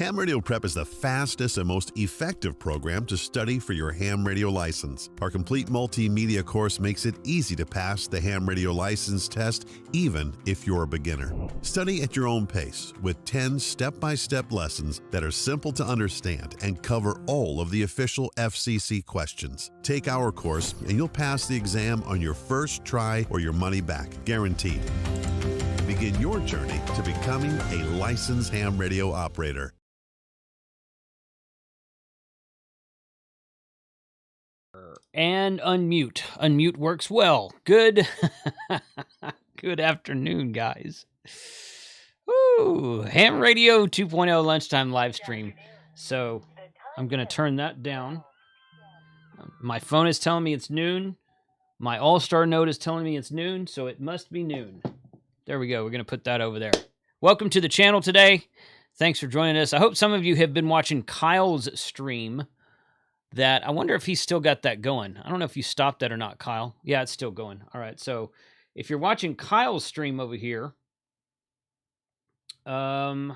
Ham Radio Prep is the fastest and most effective program to study for your ham radio license. Our complete multimedia course makes it easy to pass the ham radio license test, even if you're a beginner. Study at your own pace with 10 step-by-step lessons that are simple to understand and cover all of the official FCC questions. Take our course and you'll pass the exam on your first try or your money back, guaranteed. Begin your journey to becoming a licensed ham radio operator. And unmute. Unmute works well. Good. Good afternoon, guys. Woo! Ham Radio 2.0 lunchtime live stream. So I'm going to turn that down. My phone is telling me it's noon. My all-star note is telling me it's noon, so it must be noon. There we go. We're going to put that over there. Welcome to the channel today. Thanks for joining us. I hope some of you have been watching Kyle's stream. That I wonder if he's still got that going. I don't know if you stopped that or not, Kyle. Yeah, it's still going. All right, so if you're watching Kyle's stream over here, let's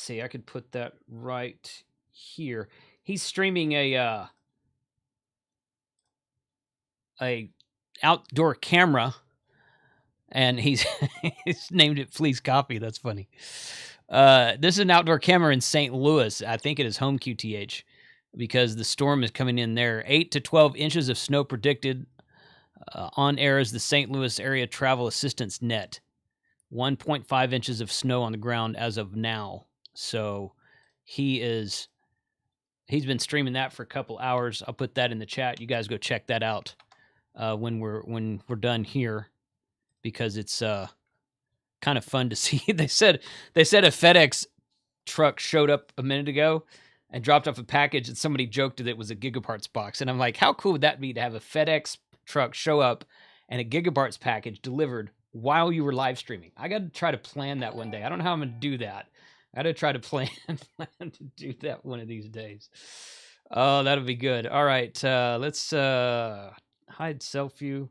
see, I could put that right here. He's streaming a outdoor camera, and he's named it Fleece Coffee. That's funny. This is an outdoor camera in St. Louis. I think it is home QTH. Because the storm is coming in there. 8 to 12 inches of snow predicted. On air is the St. Louis Area Travel Assistance Net. 1.5 inches of snow on the ground as of now. So he's been streaming that for a couple hours. I'll put that in the chat. You guys go check that out when we're done here, because it's kind of fun to see. They said a FedEx truck showed up a minute ago and dropped off a package, and somebody joked that it was a Gigaparts box. And I'm like, how cool would that be to have a FedEx truck show up and a Gigaparts package delivered while you were live streaming? I got to try to plan that one day. I don't know how I'm going to do that. I got to try to plan to do that one of these days. Oh, that'll be good. All right, let's hide self view.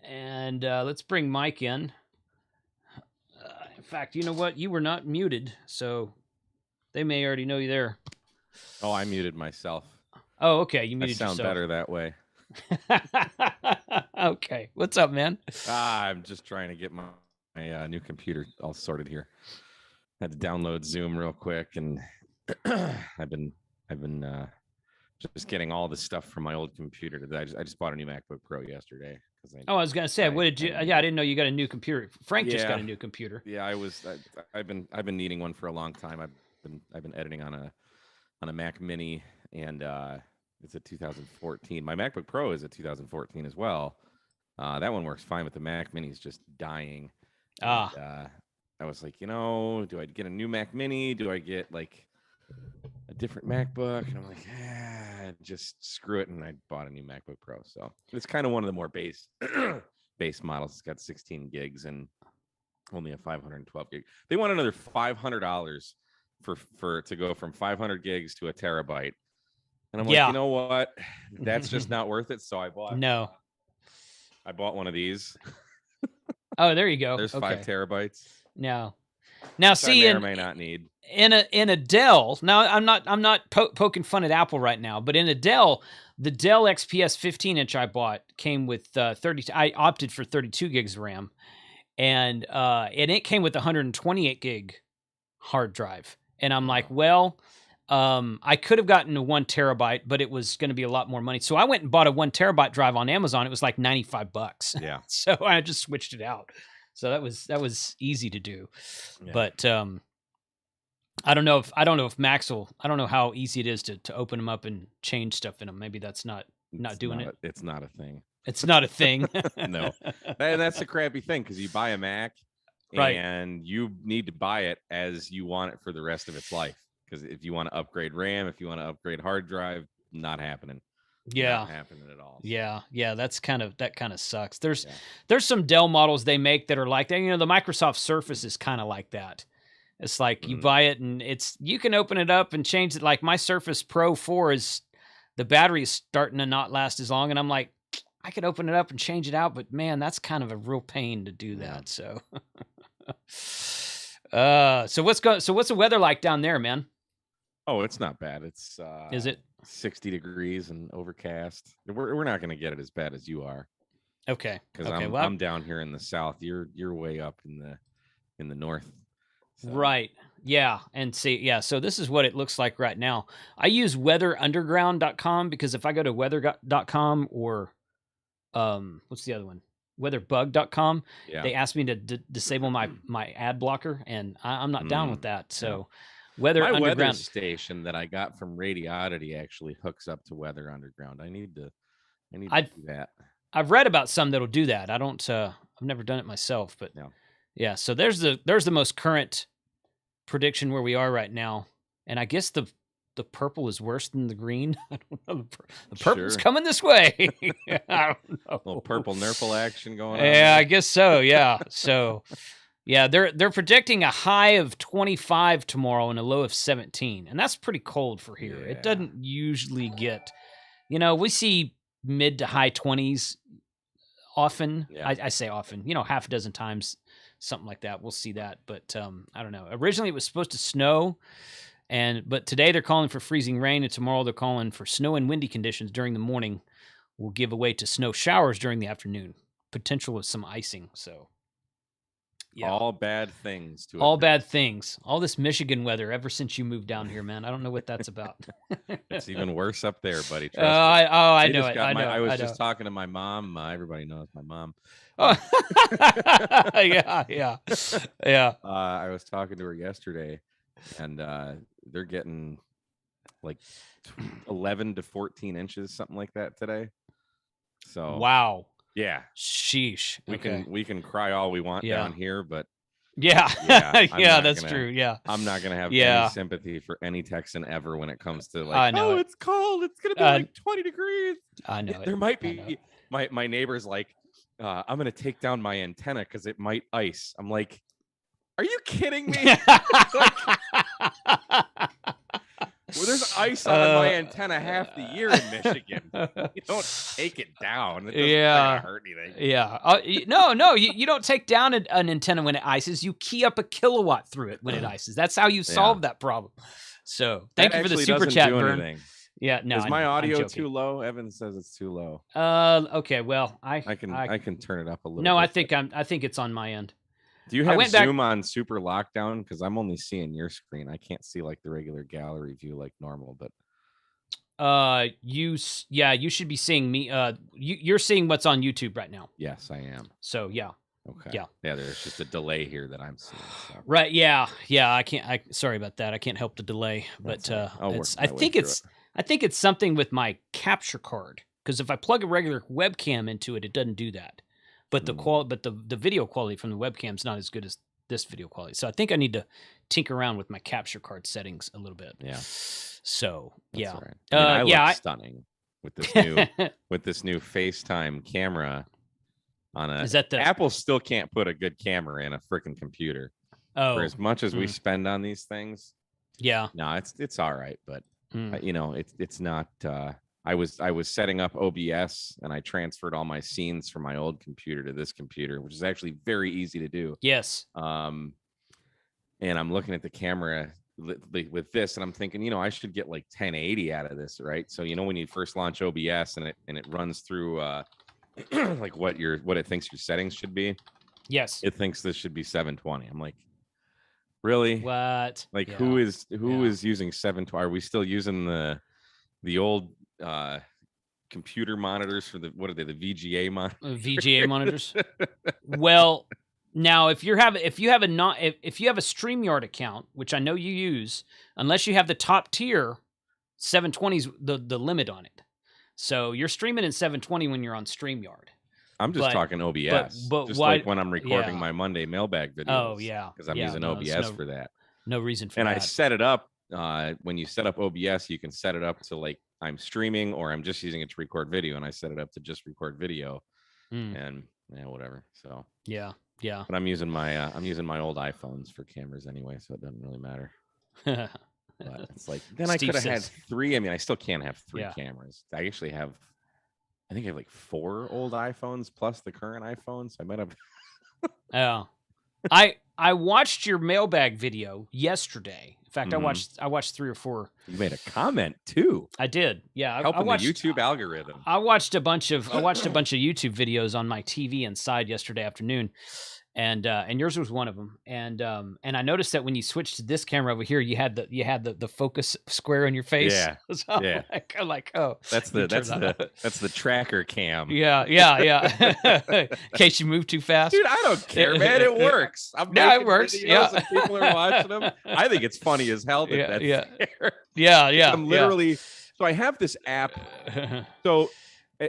And let's bring Mike in. In fact, you know what? You were not muted, so... They may already know you there. Oh, I muted myself. Oh, okay. You muted yourself. I sound better that way. Okay. What's up, man? I'm just trying to get my new computer all sorted here. Had to download Zoom real quick, and I've been just getting all the stuff from my old computer today. I just bought a new MacBook Pro yesterday. I was gonna say, what did you? I didn't know you got a new computer. Frank just got a new computer. Yeah, I've been needing one for a long time. I've been editing on a Mac Mini, and it's a 2014. My MacBook Pro is a 2014 as well. That one works fine, but the Mac Mini is just dying. And, I was like, do I get a new Mac Mini? Do I get like a different MacBook? And I'm like, just screw it. And I bought a new MacBook Pro. So it's kind of one of the more base models. It's got 16 gigs and only a 512 gig. They want another $500 for to go from 500 gigs to a terabyte. And I'm like, you know what? That's just not worth it. So I bought one of these. Oh, there you go. There's 5 terabytes. Now see, I may or may not need in a Dell. Now I'm not poking fun at Apple right now, but in a Dell, the Dell XPS 15-inch I bought came with 30. I opted for 32 gigs of RAM, and it came with 128 gig hard drive. And I'm like, well, I could have gotten a 1 terabyte, but it was going to be a lot more money. So I went and bought a 1 terabyte drive on Amazon. It was like $95. Yeah. So I just switched it out. So that was easy to do. Yeah. But I don't know if Max will. I don't know how easy it is to open them up and change stuff in them. Maybe that's not doing it. It's not a thing. It's not a thing. No, and that's the crappy thing, because you buy a Mac. Right. And you need to buy it as you want it for the rest of its life. Because if you want to upgrade RAM, if you want to upgrade hard drive, not happening. Yeah. Not happening at all. So. Yeah. That kind of sucks. There's some Dell models they make that are like that. The Microsoft Surface is kind of like that. It's like you buy it and you can open it up and change it. Like my Surface Pro 4 the battery is starting to not last as long. And I'm like, I could open it up and change it out, but man, that's kind of a real pain to do that. So So what's the weather like down there, man? Oh, it's not bad. It's Is it 60 degrees and overcast. We're not going to get it as bad as you are. okay? Because Okay, I'm down here in the south. You're way up in the north. So. Right. Yeah. And see, yeah. So this is what it looks like right now. I use weatherunderground.com because if I go to weather.com or what's the other one? Weatherbug.com, Yeah. they ask me to disable my ad blocker, and I'm not down with that. So Weather Weather my Underground weather station that I got from Radiodity actually hooks up to Weather Underground. I need to do that. I've read about some that'll do that. I don't I've never done it myself, but yeah. So there's the most current prediction where we are right now, and I guess the purple is worse than the green. I don't know. The purple's coming this way. I don't know. A little purple nurple action going on. Yeah, I guess so. Yeah. So yeah, they're projecting a high of 25 tomorrow and a low of 17, and that's pretty cold for here. Yeah. It doesn't usually get, we see mid to high 20s often. Yeah. I say often, half a dozen times, something like that. We'll see that, but I don't know. Originally, it was supposed to snow, but today they're calling for freezing rain, and tomorrow they're calling for snow and windy conditions during the morning. Will give way to snow showers during the afternoon. Potential of some icing. So, yeah, all bad things. All bad things. All this Michigan weather ever since you moved down here, man. I don't know what that's about. It's even worse up there, buddy. Trust me. I know it. I was just talking to my mom. Everybody knows my mom. Oh. yeah. I was talking to her yesterday, and they're getting like 11 to 14 inches, something like that today. So wow. Yeah. Sheesh. We can cry all we want down here, but yeah, that's true. Yeah. I'm not gonna have any sympathy for any Texan ever when it comes to like, it's cold. It's gonna be like 20 degrees. I know there might be my neighbor's like, I'm gonna take down my antenna because it might ice. I'm like, are you kidding me? Well, there's ice on my antenna half the year in Michigan. You don't take it down. It doesn't hurt anything. Yeah. No. You don't take down an antenna when it ices. You key up a kilowatt through it when it ices. That's how you solve that problem. So thank you for the super chat, Vern. Yeah. No. Is my audio too low? Evan says it's too low. Okay. Well, I can turn it up a little. No, bit. I think it's on my end. Do you have Zoom on super lockdown? Because I'm only seeing your screen. I can't see like the regular gallery view like normal. But you should be seeing me. You're seeing what's on YouTube right now. Yes, I am. So yeah. Okay. Yeah. There's just a delay here that I'm seeing. So. Right. Yeah. I can't. Sorry about that. I can't help the delay. But I think it's something with my capture card. Because if I plug a regular webcam into it, it doesn't do that. But the video quality from the webcam is not as good as this video quality. So I think I need to tinker around with my capture card settings a little bit. Yeah. So that's right. I look stunning with this new FaceTime camera on a. Is that Apple still can't put a good camera in a freaking computer. Oh. For as much as we spend on these things. Yeah. No, it's all right, but it's not. I was setting up OBS and I transferred all my scenes from my old computer to this computer, which is actually very easy to do. Yes. And I'm looking at the camera with this and I'm thinking, I should get like 1080 out of this, right? So, when you first launch OBS and it runs through like what it thinks your settings should be. Yes. It thinks this should be 720. I'm like, really? What? Like who is using 720? Are we still using the old computer monitors for the VGA monitors? VGA monitors. Well, now if you have a StreamYard account, which I know you use, unless you have the top tier, 720 is the limit on it. So you're streaming in 720 when you're on StreamYard. I'm just talking OBS. But just like when I'm recording my Monday mailbag videos. Oh yeah, because I'm using OBS for that. No reason for that. And I set it up. When you set up OBS, you can set it up to like I'm streaming or I'm just using it to record video, and I set it up to just record video, and whatever. So yeah. But I'm using my old iPhones for cameras anyway, so it doesn't really matter. But it's like then I could have had 3. I mean, I still can't have 3 cameras. I actually have. I think I have like 4 old iPhones plus the current iPhone, so I might have. Yeah. I watched your mailbag video yesterday. In fact, I watched 3 or 4. You made a comment too. I did. Yeah, helping I watched the YouTube algorithm. I watched a bunch of YouTube videos on my TV inside yesterday afternoon, and yours was one of them. And I noticed that when you switched to this camera over here, you had the focus square on your face. Yeah, So I'm yeah. like, oh, That's the tracker cam. yeah. In case you move too fast, Dude, I don't care, man. It works. Yeah, it works. Yeah, and people are watching them. I think it's funny as hell that that's there. Yeah. I'm literally. So I have this app. So I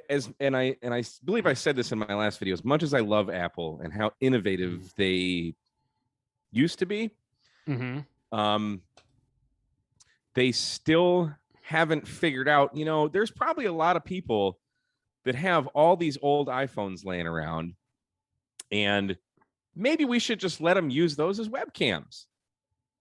believe I said this in my last video. As much as I love Apple and how innovative they used to be, they still haven't figured out. There's probably a lot of people that have all these old iPhones laying around, and maybe we should just let them use those as webcams.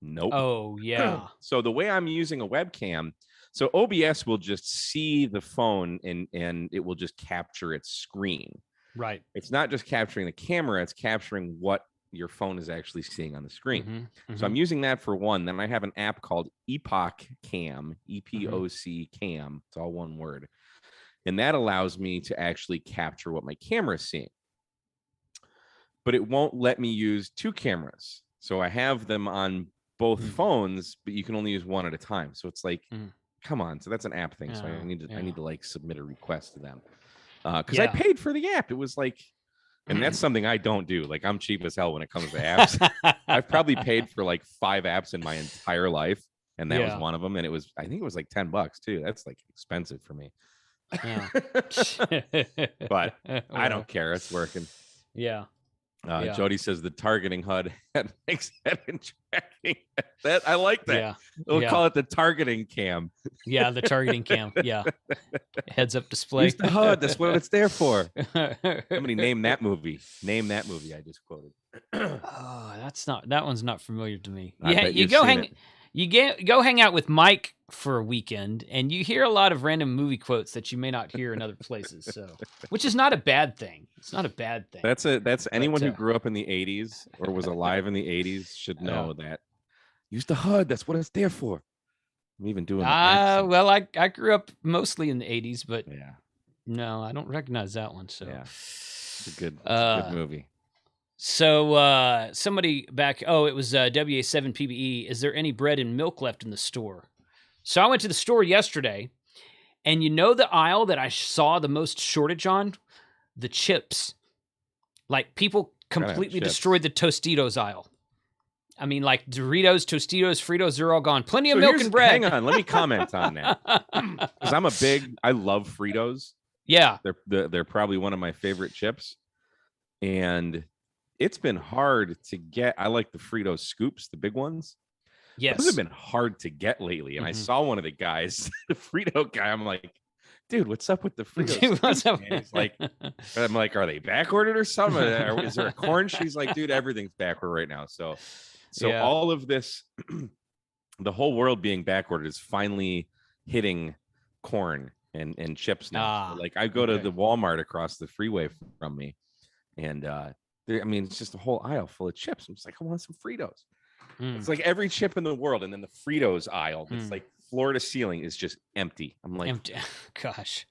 Nope. Oh yeah. So the way I'm using a webcam. So OBS will just see the phone and it will just capture its screen. Right. It's not just capturing the camera, it's capturing what your phone is actually seeing on the screen. So I'm using that for one. Then I have an app called Epoch Cam, EPOC Cam. It's all one word. And that allows me to actually capture what my camera is seeing. But it won't let me use 2 cameras. So I have them on both phones, but you can only use one at a time. So it's like, come on. So that's an app thing. So I need to like submit a request to them. Because I paid for the app. It was like, and that's something I don't do. Like, I'm cheap as hell when it comes to apps. I've probably paid for like 5 apps in my entire life. And that was one of them. And I think it was like $10 too. That's like expensive for me. Yeah. But I don't care. It's working. Yeah. Jody says the targeting HUD makes head and tracking. That I like that. Yeah. We'll call it the targeting cam. Yeah, the targeting cam. Yeah. Heads up display. Use the HUD. That's what it's there for. Somebody name that movie. Name that movie I just quoted. Oh, that one's not familiar to me. I You go hang out with Mike for a weekend, and you hear a lot of random movie quotes that you may not hear in other places. So, which is not a bad thing. It's not a bad thing. That's anyone who grew up in the 80s or was alive in the 80s should know that. Use the HUD. That's what it's there for. I'm even doing. Well, I grew up mostly in the 80s, but yeah, no, I don't recognize that one. So yeah, it's a good movie. So somebody back, it was WA7PBE. Is there any bread and milk left in the store? So I went to the store yesterday, and the aisle that I saw the most shortage on? The chips. Like, people completely destroyed the Tostitos aisle. I mean, like Doritos, Tostitos, Fritos, they're all gone. Plenty of milk and bread. Hang on, let me comment on that. Because I love Fritos. Yeah. They're probably one of my favorite chips. And it's been hard to get. I like the Fritos scoops, the big ones. Yes. Those have been hard to get lately. And I saw one of the guys, the Frito guy. I'm like, dude, what's up with the Fritos? What's up? He's like, I'm like, are they back ordered or something? Is there a corn? She's like, dude, everything's backward right now. So all of this, the whole world being back ordered is finally hitting corn and chips now. So, like, I go to the Walmart across the freeway from me, and it's just a whole aisle full of chips. I'm just like, I want some Fritos. It's like every chip in the world, and then the Fritos aisle, it's like floor to ceiling is just empty. I'm like, empty. Gosh.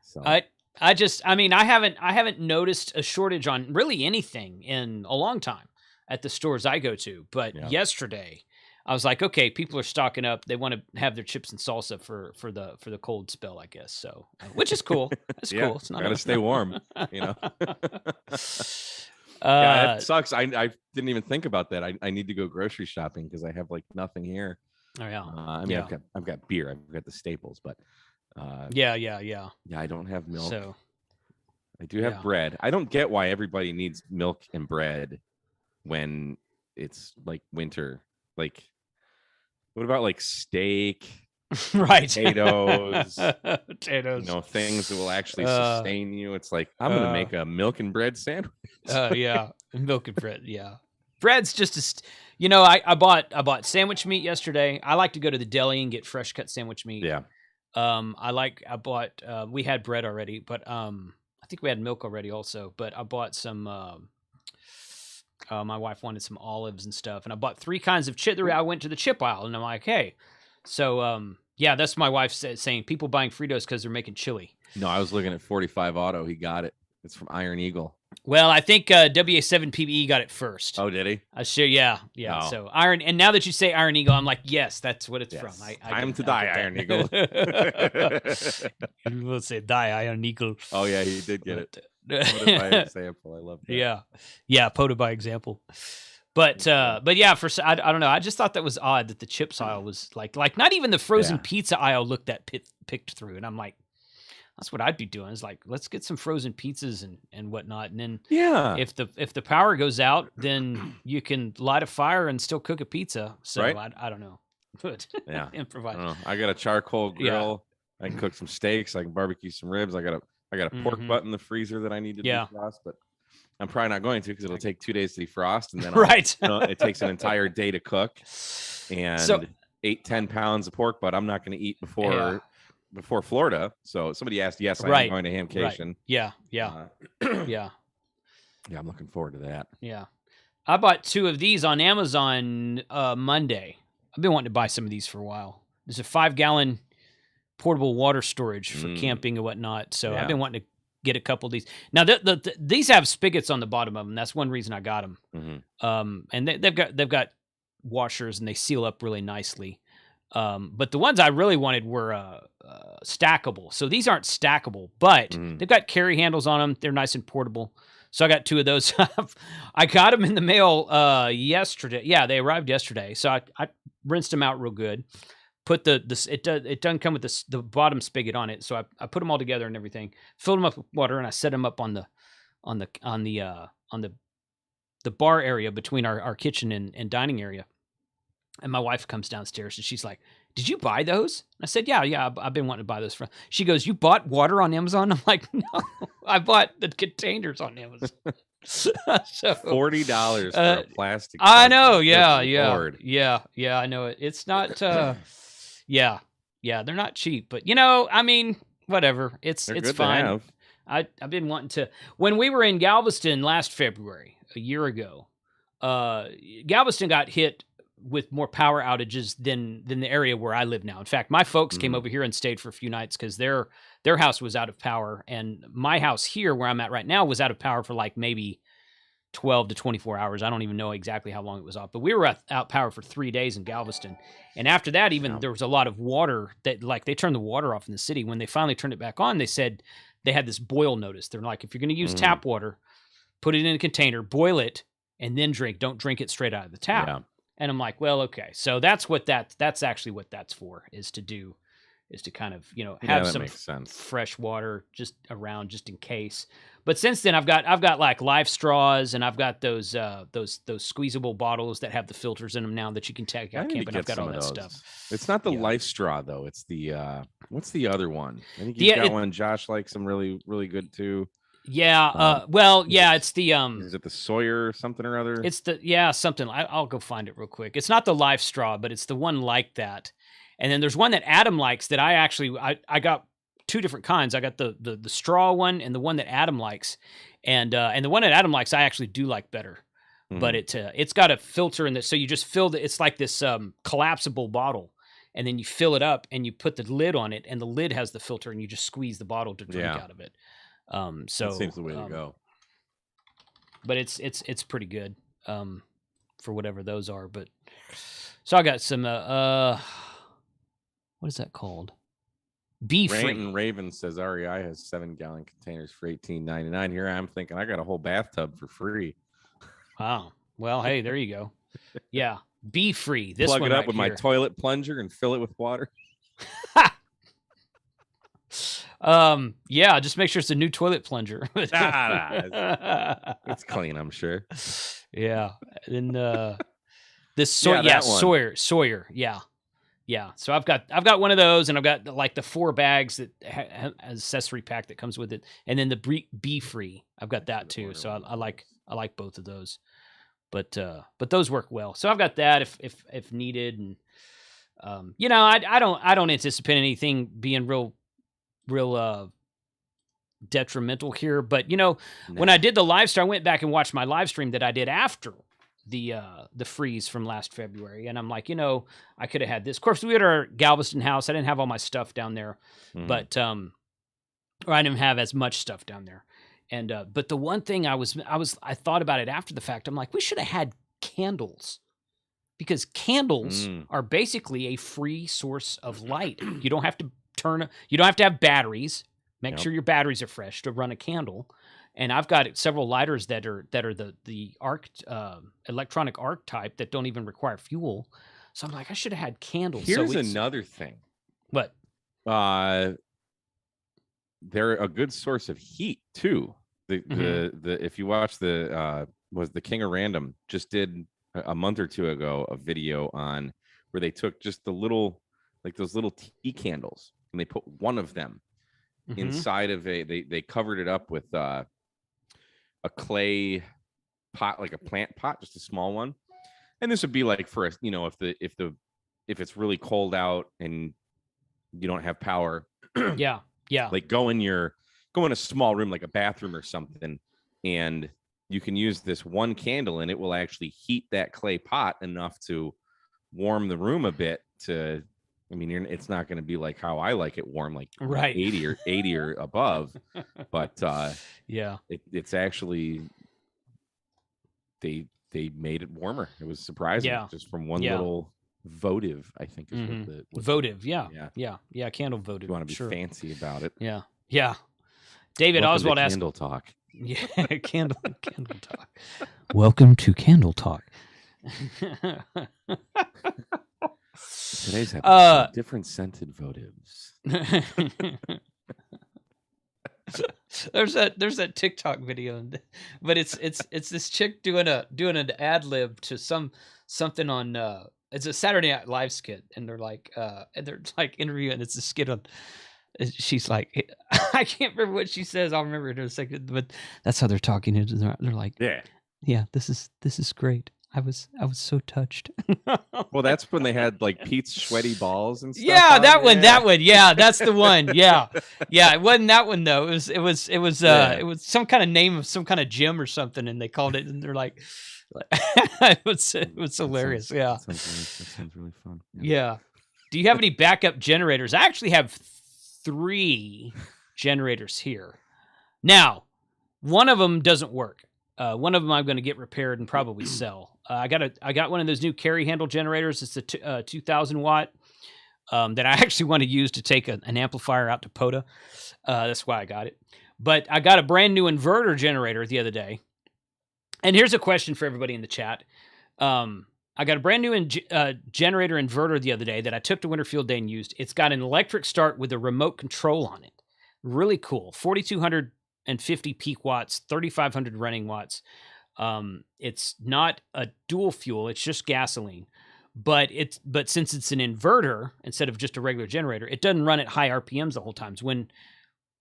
So I haven't noticed a shortage on really anything in a long time at the stores I go to. But yesterday, I was like, okay, people are stocking up. They want to have their chips and salsa for the cold spell, I guess. So, which is cool. It's cool. It's not gotta stay warm, Yeah, it sucks. I didn't even think about that. I need to go grocery shopping because I have like nothing here. Oh yeah. I've got beer. I've got the staples, but yeah. I don't have milk. So I do have bread. I don't get why everybody needs milk and bread when it's like winter. Like, what about like steak? Right. Potatoes, things that will actually sustain you. It's like, I'm gonna make a milk and bread sandwich. Milk and bread. Yeah, bread's just I bought sandwich meat yesterday. I like to go to the deli and get fresh cut sandwich meat. Yeah. We had bread already, but I think we had milk already also. But I bought some My wife wanted some olives and stuff, and I bought 3 kinds of chip. I went to the chip aisle, and I'm like, hey. So, yeah, that's my wife saying people buying Fritos because they're making chili. No, I was looking at 45 Auto. He got it. It's from Iron Eagle. Well, I think WA7PBE got it first. Oh, did he? Yeah. Oh. So Iron, and now that you say Iron Eagle, I'm like, yes, that's what it's from. Time to die, Iron Eagle. We'll say die, Iron Eagle. Oh yeah, he did get it. Photo by example, I love that. Yeah, photo by example. But yeah, I don't know. I just thought that was odd that the chips aisle was like not even the frozen pizza aisle looked that picked through, and I'm like, that's what I'd be doing. Is like, let's get some frozen pizzas and whatnot, and then if the power goes out, then you can light a fire and still cook a pizza. So I don't know, but improvise. I got a charcoal grill. I can cook some steaks. I can barbecue some ribs. I got a pork butt in the freezer that I need to defrost, but I'm probably not going to because it'll take 2 days to defrost, and then it takes an entire day to cook, and 8-10 pounds of pork butt I'm not going to eat before Florida. So somebody asked, yes, I'm going to Hamcation. Right. Yeah. Yeah, I'm looking forward to that. Yeah. I bought 2 of these on Amazon Monday. I've been wanting to buy some of these for a while. There's a 5-gallon portable water storage for camping and whatnot. So I've been wanting to get a couple of these. Now, these have spigots on the bottom of them. That's one reason I got them. Mm-hmm. And they've got washers, and they seal up really nicely. But the ones I really wanted were stackable. So these aren't stackable, but they've got carry handles on them. They're nice and portable. So I got 2 of those. I got them in the mail yesterday. Yeah, they arrived yesterday. So I rinsed them out real good. Put it doesn't come with the bottom spigot on it. So I put them all together and everything. Filled them up with water, and I set them up on the bar area between our kitchen and dining area. And my wife comes downstairs, and she's like, "Did you buy those?" And I said, "Yeah, I've been wanting to buy those." She goes, "You bought water on Amazon?" I'm like, "No, I bought the containers on Amazon." So $40 for a plastic. I know, yeah, I know it. It's not, yeah, they're not cheap, but I mean, whatever. It's fine. I've been wanting to. When we were in Galveston last February, a year ago, Galveston got hit with more power outages than the area where I live now. In fact, my folks came over here and stayed for a few nights because their house was out of power, and my house here where I'm at right now was out of power for like maybe 12 to 24 hours. I don't even know exactly how long it was off, but we were out power for 3 days in Galveston. And after that, even there was a lot of water that, like, they turned the water off in the city. When they finally turned it back on, they said they had this boil notice. They're like, if you're going to use tap water, put it in a container, boil it, and then drink. Don't drink it straight out of the tap. Yeah. And I'm like, well, okay. So that's actually what that's for, is to kind of, have some fresh water just around, just in case. But since then, I've got like life straws, and I've got those squeezable bottles that have the filters in them now that you can take out camping. I've got all that stuff. It's not the life straw though. It's the what's the other one? I think you got one. Josh likes them really, really good too. Yeah. It's the Is it the Sawyer or something or other? It's something. I'll go find it real quick. It's not the life straw, but it's the one like that. And then there's one that Adam likes that I got 2 different kinds. I got the straw one and the one that Adam likes, and the one that Adam likes I actually do like better. But it's got a filter in it, so you just fill it's like this collapsible bottle, and then you fill it up and you put the lid on it, and the lid has the filter, and you just squeeze the bottle to drink out of it. So that seems the way to go. But it's pretty good for whatever those are. But so I got some what is that called? Bee Free. Raven says REI has 7-gallon containers for $18.99. Here I'm thinking I got a whole bathtub for free. Wow. Well, hey, there you go. Yeah, Bee Free. This plug one it up right with here. My toilet plunger and fill it with water. Yeah, just make sure it's a new toilet plunger. It's clean, I'm sure. Yeah. And this Sawyer. Yeah. So I've got one of those, and I've got like the 4 bags that accessory pack that comes with it, and then the Bee Free. I've got that too. So I like both of those. But those work well. So I've got that if needed, and I don't anticipate anything being real detrimental here. But when I did the live stream, I went back and watched my live stream that I did after the freeze from last February, and I'm like, I could have had this. Of course, we had our Galveston house. I didn't have all my stuff down there, but or I didn't have as much stuff down there. And but the one thing I thought about it after the fact. I'm like, we should have had candles, because candles are basically a free source of light. You don't have to you don't have to have batteries. Make sure your batteries are fresh to run a candle. And I've got several lighters that are the arc electronic arc type that don't even require fuel. So I'm like, I should have had candles. Here's another thing. What? They're a good source of heat too. The if you watch the King of Random just did a month or two ago a video on where they took just the little, like those little tea candles, and they put one of them inside of they covered it up with a clay pot, like a plant pot, just a small one. And this would be like for if it's really cold out and you don't have power. Yeah. Like go in a small room, like a bathroom or something, and you can use this one candle and it will actually heat that clay pot enough to warm the room a bit. It's not going to be like how I like it warm, like 80 or above, but it's actually they made it warmer. It was surprising, just from one little votive, I think is what votive. Yeah. Candle votive. You want to be fancy about it. Yeah. David Welcome Oswald to asked. Candle Talk. Yeah, candle talk. Welcome to Candle Talk. Today's episode, different scented votives. There's that TikTok video, but it's this chick doing an ad lib to something on it's a Saturday Night Live skit, and they're like interviewing. It's a skit on. She's like, I can't remember what she says. I'll remember it in a second. But that's how they're talking. They're like, yeah, this is great. I was so touched. Well, that's when they had like Pete's sweaty balls and stuff. Yeah, that one. Yeah, that's the one. Yeah. It wasn't that one though. It was some kind of name of some kind of gym or something, and they called it. And they're like it was hilarious. That sounds really fun. Yeah. Do you have any backup generators? I actually have 3 generators here. Now, one of them doesn't work. One of them I'm going to get repaired and probably sell. I got one of those new carry handle generators. It's a 2,000 watt that I actually want to use to take an amplifier out to POTA. That's why I got it. But I got a brand new inverter generator the other day. And here's a question for everybody in the chat. I got a brand new generator inverter the other day that I took to Winterfield Day and used. It's got an electric start with a remote control on it. Really cool. 4,250 peak watts, 3,500 running watts. It's not a dual fuel. It's just gasoline. But since it's an inverter instead of just a regular generator, it doesn't run at high RPMs the whole time.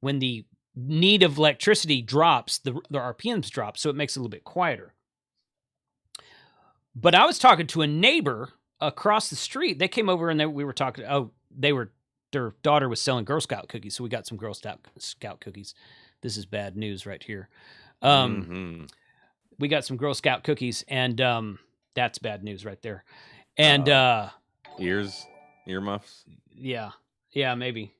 When the need of electricity drops, the RPMs drop, so it makes it a little bit quieter. But I was talking to a neighbor across the street. They came over and we were talking. Their daughter was selling Girl Scout cookies, so we got some Girl Scout cookies. This is bad news right here. We got some Girl Scout cookies, and that's bad news right there. And earmuffs. Yeah, maybe.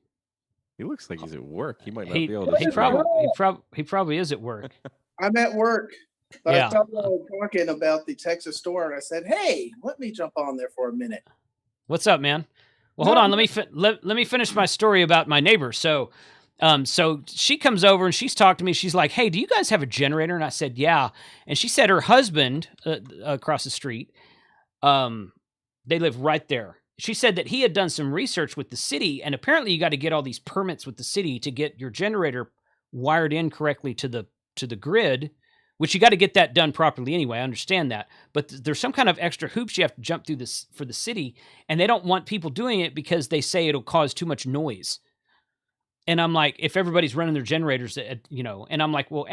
He looks like he's at work. He might not be able to. He probably is at work. I'm at work. But I thought I was talking about the Texas store, and I said, "Hey, let me jump on there for a minute." What's up, man? Well, hold on. Let me finish my story about my neighbor. So she comes over and she's talking to me. She's like, "Hey, do you guys have a generator?" And I said, "Yeah." And she said her husband across the street, they live right there. She said that he had done some research with the city, and apparently you got to get all these permits with the city to get your generator wired in correctly to the grid. Which you got to get that done properly anyway. I understand that. But there's some kind of extra hoops you have to jump through this for the city. And they don't want people doing it because they say it'll cause too much noise. And I'm like, if everybody's running their generators, and I'm like, well,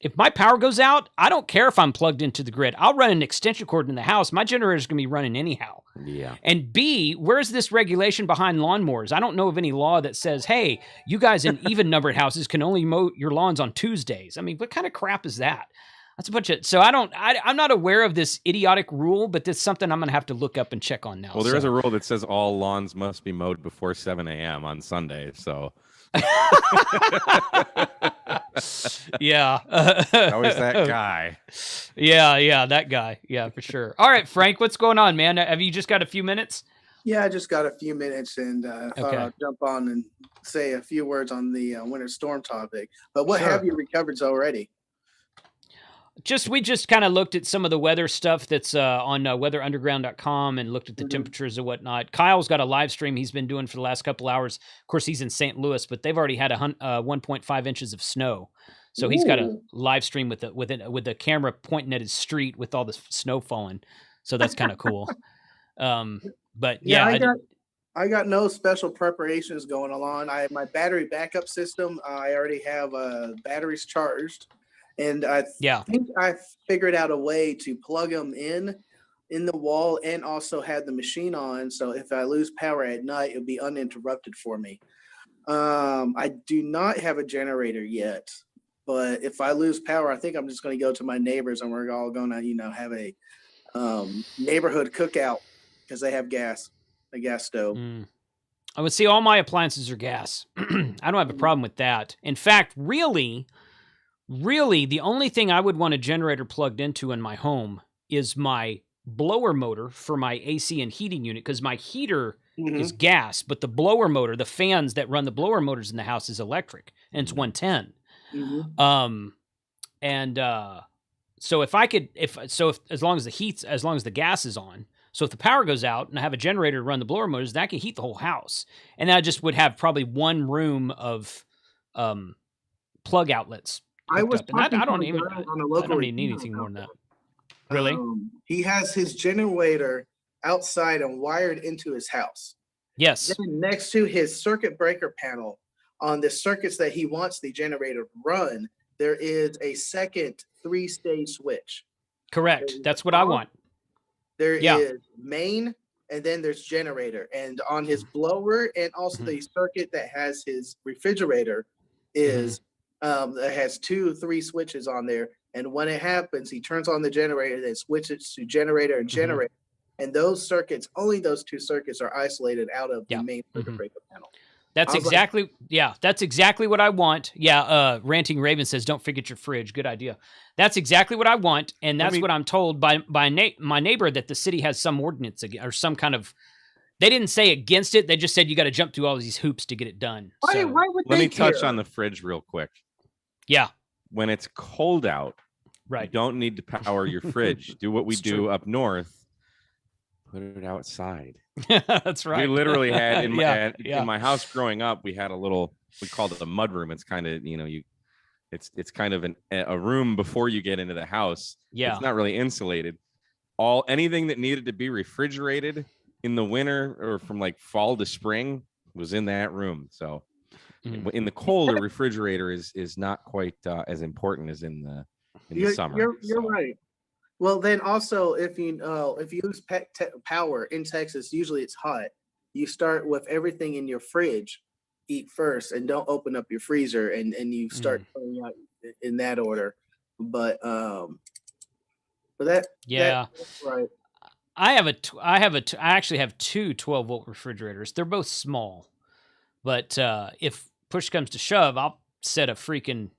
If my power goes out, I don't care if I'm plugged into the grid. I'll run an extension cord in the house. My generator's going to be running anyhow. Yeah. And B, where's this regulation behind lawnmowers? I don't know of any law that says, hey, you guys in even numbered houses can only mow your lawns on Tuesdays. I mean, what kind of crap is that? That's a bunch of, so I'm not aware of this idiotic rule, but it's something I'm going to have to look up and check on now. Well, there is a rule that says all lawns must be mowed before 7 a.m. on Sunday. So yeah. Always that guy. Yeah, that guy. Yeah, for sure. All right, Frank, what's going on, man? Have you just got a few minutes? Yeah, I just got a few minutes and thought I'd jump on and say a few words on the winter storm topic. But what have you recovered already? We just kind of looked at some of the weather stuff that's on weatherunderground.com and looked at the temperatures and whatnot. Kyle's got a live stream he's been doing for the last couple hours. Of course, he's in St. Louis, but they've already had 1.5 inches of snow. So he's got a live stream with the camera pointing at his street with all the snow falling. So that's kind of cool. But yeah, I got no special preparations going on. I have my battery backup system. I already have batteries charged. And I think I figured out a way to plug them in the wall and also have the machine on. So if I lose power at night, it'll be uninterrupted for me. I do not have a generator yet, but if I lose power, I think I'm just going to go to my neighbors and we're all going to, have a neighborhood cookout because they have a gas stove. I would see all my appliances are gas. I don't have a problem with that. In fact, really, the only thing I would want a generator plugged into in my home is my blower motor for my AC and heating unit, because my heater is gas, but the blower motor, the fans that run the blower motors in the house, is electric, and it's 110. So if as long as the gas is on, so if the power goes out and I have a generator to run the blower motors, that can heat the whole house, and then I just would have probably one room of plug outlets. I don't even need anything more than that. Really? He has his generator outside and wired into his house. Yes. Then next to his circuit breaker panel, on the circuits that he wants the generator to run, there is a second 3-stage switch. Correct. That's what I want. There is main, and then there's generator. And on his blower and also the circuit that has his refrigerator is that has 2-3 switches on there. And when it happens, he turns on the generator, then switches to generator and generator. And those circuits, only those 2 circuits are isolated out of the main circuit breaker panel. That's exactly what I want. Yeah, Ranting Raven says, don't forget your fridge. Good idea. That's exactly what I want, and that's what I'm told by my neighbor, that the city has some ordinance or some kind of. They didn't say against it. They just said you got to jump through all these hoops to get it done. Why would Let me touch on the fridge real quick. Yeah. When it's cold out, you don't need to power your fridge. Do what we do up north. Put it outside. That's right. We literally had in my house growing up, we had we called it a mud room. It's kind of, it's kind of a room before you get into the house. Yeah. It's not really insulated. Anything that needed to be refrigerated in the winter or from like fall to spring was in that room. So in the cold, a refrigerator is not quite as important as in the summer. You're right. Well, then also, if you use power in Texas, usually it's hot. You start with everything in your fridge, eat first, and don't open up your freezer, and you start putting out in that order. But that's right. I actually have 2 12-volt refrigerators. They're both small, but if push comes to shove, I'll set a freaking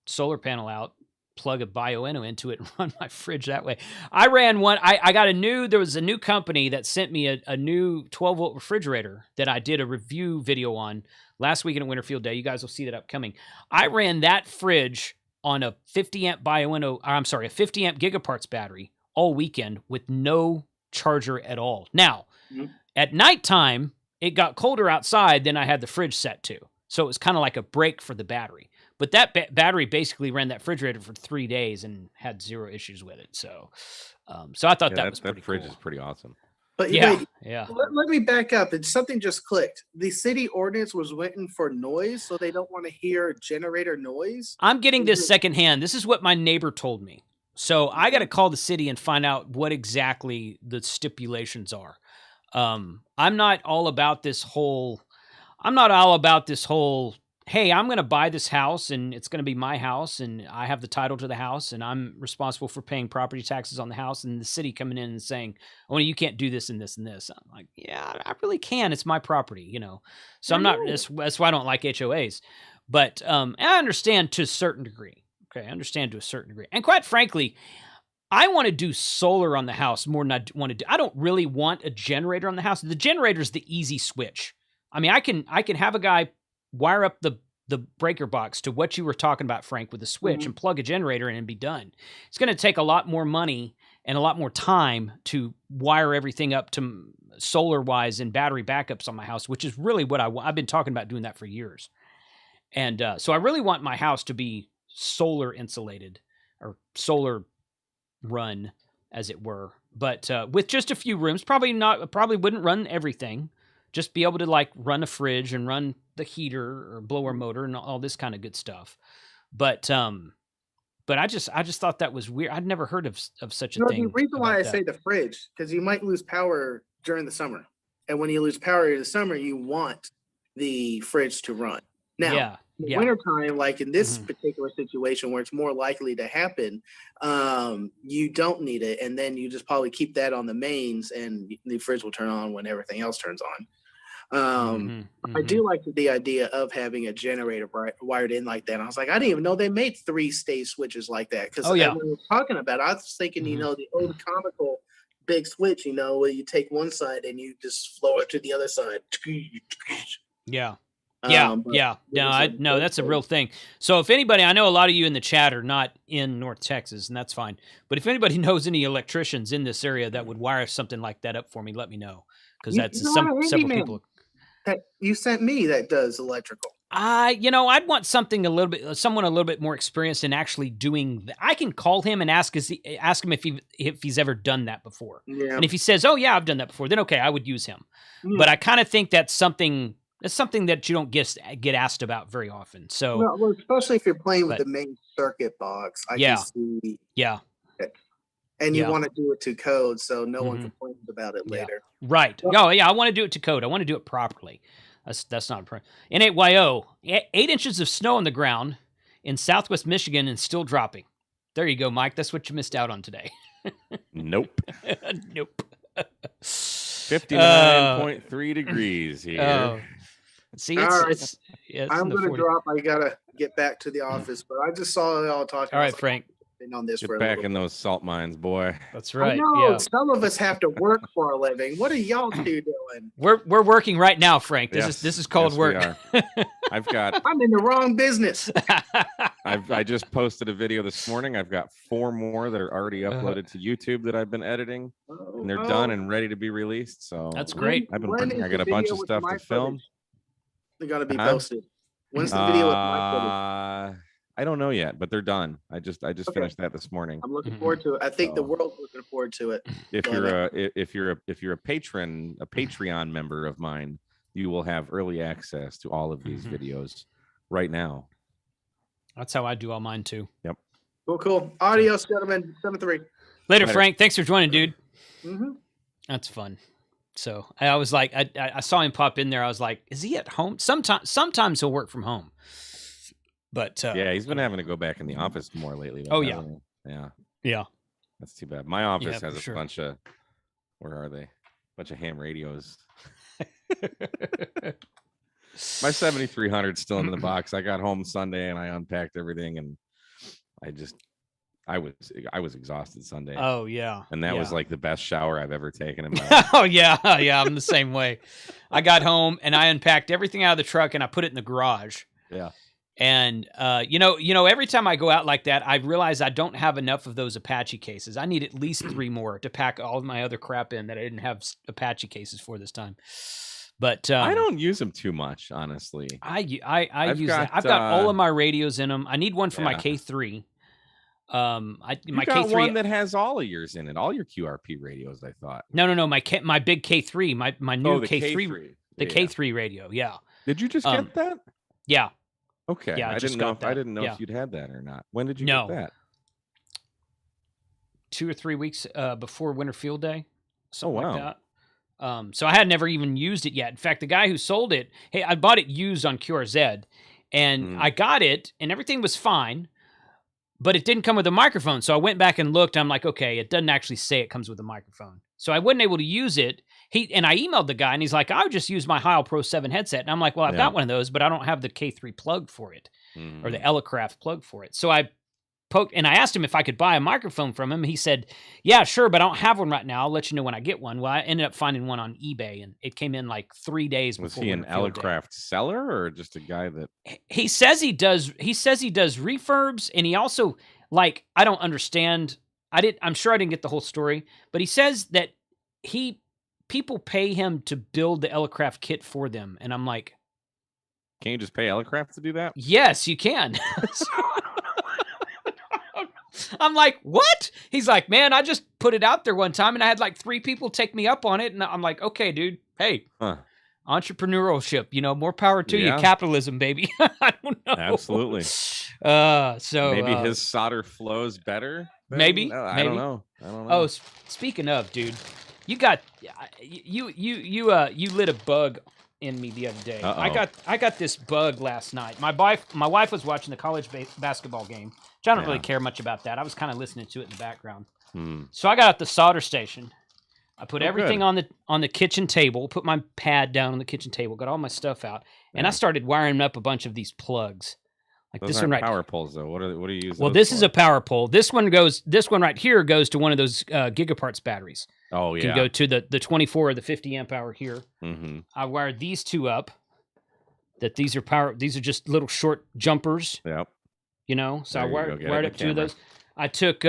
solar panel out, plug a bioenno into it, and run my fridge that way. I ran one. There was a new company that sent me a new 12-volt refrigerator that I did a review video on last weekend at Winterfield Day. You guys will see that upcoming. I ran that fridge on a 50 amp a 50 amp gigaparts battery all weekend with no charger at all. Now, at nighttime, it got colder outside than I had the fridge set to. So it was kind of like a break for the battery. But that battery basically ran that refrigerator for 3 days and had 0 issues with it. So I thought that was pretty fridge cool. is pretty awesome. But yeah, let me back up. And something just clicked. The city ordinance was written for noise, so they don't want to hear generator noise. I'm getting this secondhand. This is what my neighbor told me. So I got to call the city and find out what exactly the stipulations are. I'm not all about this whole. Hey, I'm going to buy this house and it's going to be my house and I have the title to the house and I'm responsible for paying property taxes on the house, and the city coming in and saying, "Oh, you can't do this and this and this." I'm like, yeah, I really can. It's my property, you know. So I'm not. That's why I don't like HOAs. But I understand to a certain degree. Okay, I understand to a certain degree. And quite frankly, I want to do solar on the house more than I want to do. I don't really want a generator on the house. The generator is the easy switch. I mean, I can have a guy wire up the breaker box to what you were talking about, Frank, with the switch and plug a generator in and be done. It's going to take a lot more money and a lot more time to wire everything up to solar-wise and battery backups on my house, which is really what I've been talking about doing that for years. And so I really want my house to be solar insulated or solar run, as it were. But with just a few rooms, probably wouldn't run everything. Just be able to like run a fridge and run the heater or blower motor and all this kind of good stuff. But I just thought that was weird. I'd never heard of such a thing. The reason why I say the fridge, because you might lose power during the summer. And when you lose power in the summer, you want the fridge to run. Now, in wintertime, like in this particular situation where it's more likely to happen, you don't need it. And then you just probably keep that on the mains and the fridge will turn on when everything else turns on. I do like the idea of having a generator wired in like that. And I was like, I didn't even know they made 3-stage switches like that. Because when we were talking about it, I was thinking, you know, the old comical big switch, you know, where you take one side and you just flow it to the other side. No, that's a real thing. So if anybody, I know a lot of you in the chat are not in North Texas, and that's fine. But if anybody knows any electricians in this area that would wire something like that up for me, let me know, because that's several people that you sent me that does electrical. I'd want someone a little bit more experienced in actually doing that. I can call him and ask him if he's ever done that before. Yeah. And if he says, "Oh yeah, I've done that before," then okay, I would use him. But I kind of think that's something that you don't get asked about very often. So, well, especially if you're playing with the main circuit box, I can see. Yeah. And you want to do it to code, so no one complains about it later. Right. I want to do it to code. I want to do it properly. That's not a problem. N8YO, 8 inches of snow on the ground in Southwest Michigan and still dropping. There you go, Mike. That's what you missed out on today. Nope. Nope. 59.3 degrees here. See, I'm going to drop. I got to get back to the office, but I just saw y'all talking. All right, Frank. On this Get back in those salt mines, boy. That's right. I know, some of us have to work for a living. What are y'all two doing? We're working right now, Frank. This is called work. I'm in the wrong business. I just posted a video this morning. I've got 4 more that are already uploaded to YouTube that I've been editing, and they're done and ready to be released. So that's great. I got a bunch of stuff to film. They got to be posted. When's the video with my footage? I don't know yet, but they're done. I just finished that this morning. I'm looking forward to it. I think the world's looking forward to it. If you're a Patreon member of mine, you will have early access to all of these videos right now. That's how I do all mine too. Yep. Cool. Adios, gentlemen. 7-3. Later, Frank. Thanks for joining, dude. That's fun. So I was like, I saw him pop in there. I was like, is he at home? Sometimes he'll work from home. But he's been having to go back in the office more lately. Yeah. That's too bad. My office has a bunch of, where are they? Bunch of ham radios. My 7300's still in the box. I got home Sunday and I unpacked everything, and I was exhausted Sunday. Oh yeah. And that was like the best shower I've ever taken in my life. Oh yeah. I'm the same way. I got home and I unpacked everything out of the truck and I put it in the garage. Yeah. And, every time I go out like that, I realize I don't have enough of those Apache cases. I need at least 3 more to pack all of my other crap in that I didn't have Apache cases for this time. But I don't use them too much, honestly. I use that. I've got all of my radios in them. I need one for my K3. My got K3 one that has all of yours in it, all your QRP radios. I thought. No. My big K3, my new K3, the yeah. K3 radio. Yeah. Did you just get that? Yeah. Okay. Yeah, I didn't know if you'd had that or not. When did you get that? 2 or 3 weeks before Winter Field Day. Something like that. So I had never even used it yet. In fact, the guy who sold it, I bought it used on QRZ, and I got it, and everything was fine, but it didn't come with a microphone. So I went back and looked. I'm like, okay, it doesn't actually say it comes with a microphone. So I wasn't able to use it. And I emailed the guy, and he's like, I would just use my Heil Pro 7 headset. And I'm like, well, I've got one of those, but I don't have the K3 plug for it, or the Elecraft plug for it. So I poked, and I asked him if I could buy a microphone from him. He said, yeah, sure, but I don't have one right now. I'll let you know when I get one. Well, I ended up finding one on eBay, and it came in like 3 days before. Was he an Elecraft seller, or just a guy that he says he does refurbs, and he also, like, I don't understand. I'm sure I didn't get the whole story, but he says that people pay him to build the Elecraft kit for them, and I'm like, can you just pay Elecraft to do that? Yes, you can. I'm like, what? He's like, man, I just put it out there one time, and I had like 3 people take me up on it, and I'm like, okay, dude, hey, entrepreneurship, more power to you, capitalism, baby. I don't know. Absolutely. So maybe his solder flows better. Maybe. I don't know. Oh, speaking of, dude, you got you lit a bug in me the other day. I got this bug last night. My wife was watching the college basketball game. Which I don't really care much about that. I was kind of listening to it in the background. So I got out the solder station. I put everything on the kitchen table. Put my pad down on the kitchen table. Got all my stuff out, and I started wiring up a bunch of these plugs. Like those this one right. Power poles though. What do you use? Well, this is a power pole. This one right here goes to one of those gigaparts batteries. Oh yeah. Can go to the 24 or the 50 amp hour here. I wired these 2 up. These are just little short jumpers. Yep. So I wired up 2 of those. I took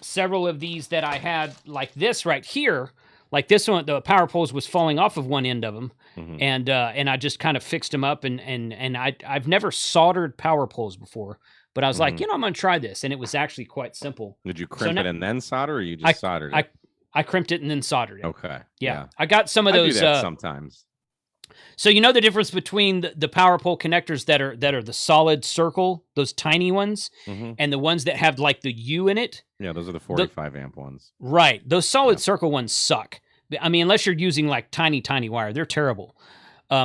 several of these that I had like this right here. Like this one, the power poles was falling off of one end of them, and I just kind of fixed them up, and I've never soldered power poles before, but I was like, I'm gonna try this, and it was actually quite simple. Did you crimp it and then solder, or you just soldered it? I crimped it and then soldered it. Okay. Yeah. I got some of those. I do that sometimes. So the difference between the power pole connectors that are the solid circle, those tiny ones, and the ones that have like the U in it. Yeah, those are the 45 amp ones. Right. Those solid circle ones suck. I mean, unless you're using like tiny wire, they're terrible.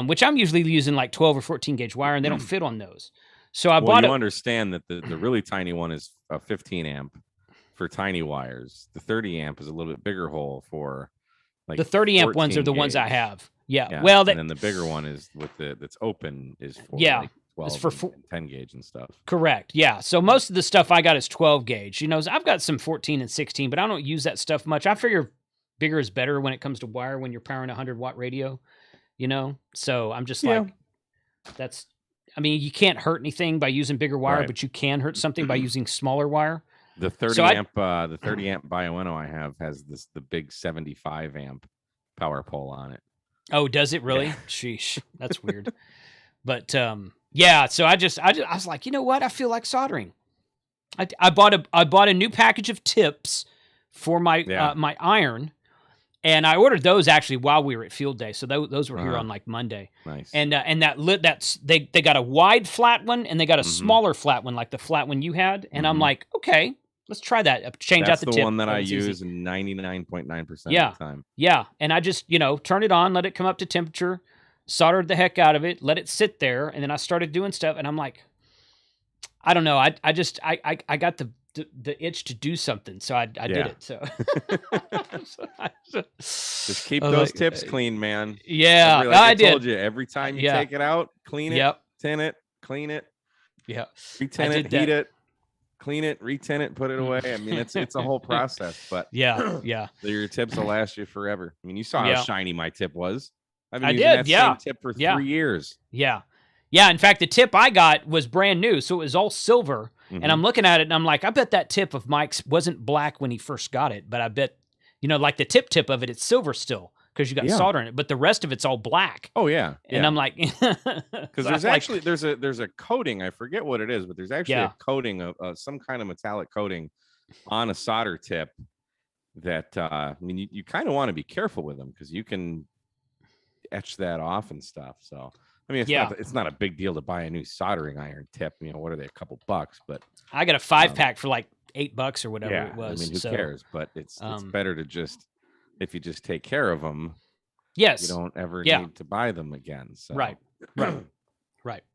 Which I'm usually using like 12 or 14 gauge wire, and they don't fit on those. So I bought. You understand that the really tiny one is a 15 amp for tiny wires. The 30 amp is a little bit bigger hole for like the 30 amp ones are the ones I have. Yeah. Well, and then the bigger one is that's open is for like 12 it's for 10 gauge and stuff. Correct. Yeah. So most of the stuff I got is 12 gauge. I've got some 14 and 16, but I don't use that stuff much. I figure bigger is better when it comes to wire when you're powering a 100-watt radio. So I'm just like, you can't hurt anything by using bigger wire, but you can hurt something by using smaller wire. The 30 amp Bioenno I have has the big 75 amp power pole on it. Oh, does it really? Yeah. Sheesh, that's weird. But so I was like, you know what? I feel like soldering. I bought a new package of tips for my my iron, and I ordered those actually while we were at field day. So those were here on like Monday. Nice. And they got a wide flat one, and they got a smaller flat one, like the flat one you had. And I'm like, okay, let's try that. Change out the tip. That's the one that I use 99.9% of the time. Yeah, and I just turn it on, let it come up to temperature, soldered the heck out of it, let it sit there, and then I started doing stuff, and I'm like, I don't know, I got the itch to do something, so I did it. So just keep those tips clean, man. Yeah, I told you, every time you take it out, clean it, tin it, clean it, re-tin it, heat it. Clean it, re-tin it, put it away. I mean, it's a whole process, but your tips will last you forever. I mean, you saw how shiny my tip was. I've been using that same tip for 3 years. Yeah. In fact, the tip I got was brand new, so it was all silver. And I'm looking at it, and I'm like, I bet that tip of Mike's wasn't black when he first got it, but I bet, like the tip of it, it's silver still. because you got solder in it, but the rest of it's all black. Oh yeah. And I'm like, because there's actually there's a coating. I forget what it is, but there's actually a coating of some kind of metallic coating on a solder tip that I mean, you kind of want to be careful with them because you can etch that off and stuff. So I mean, it's not a big deal to buy a new soldering iron tip. You know, what are they? A couple bucks, but I got a 5-pack for like $8 or whatever it was. I mean, who cares? But it's better to just, if you just take care of them. Yes. You don't ever need to buy them again. So. Right.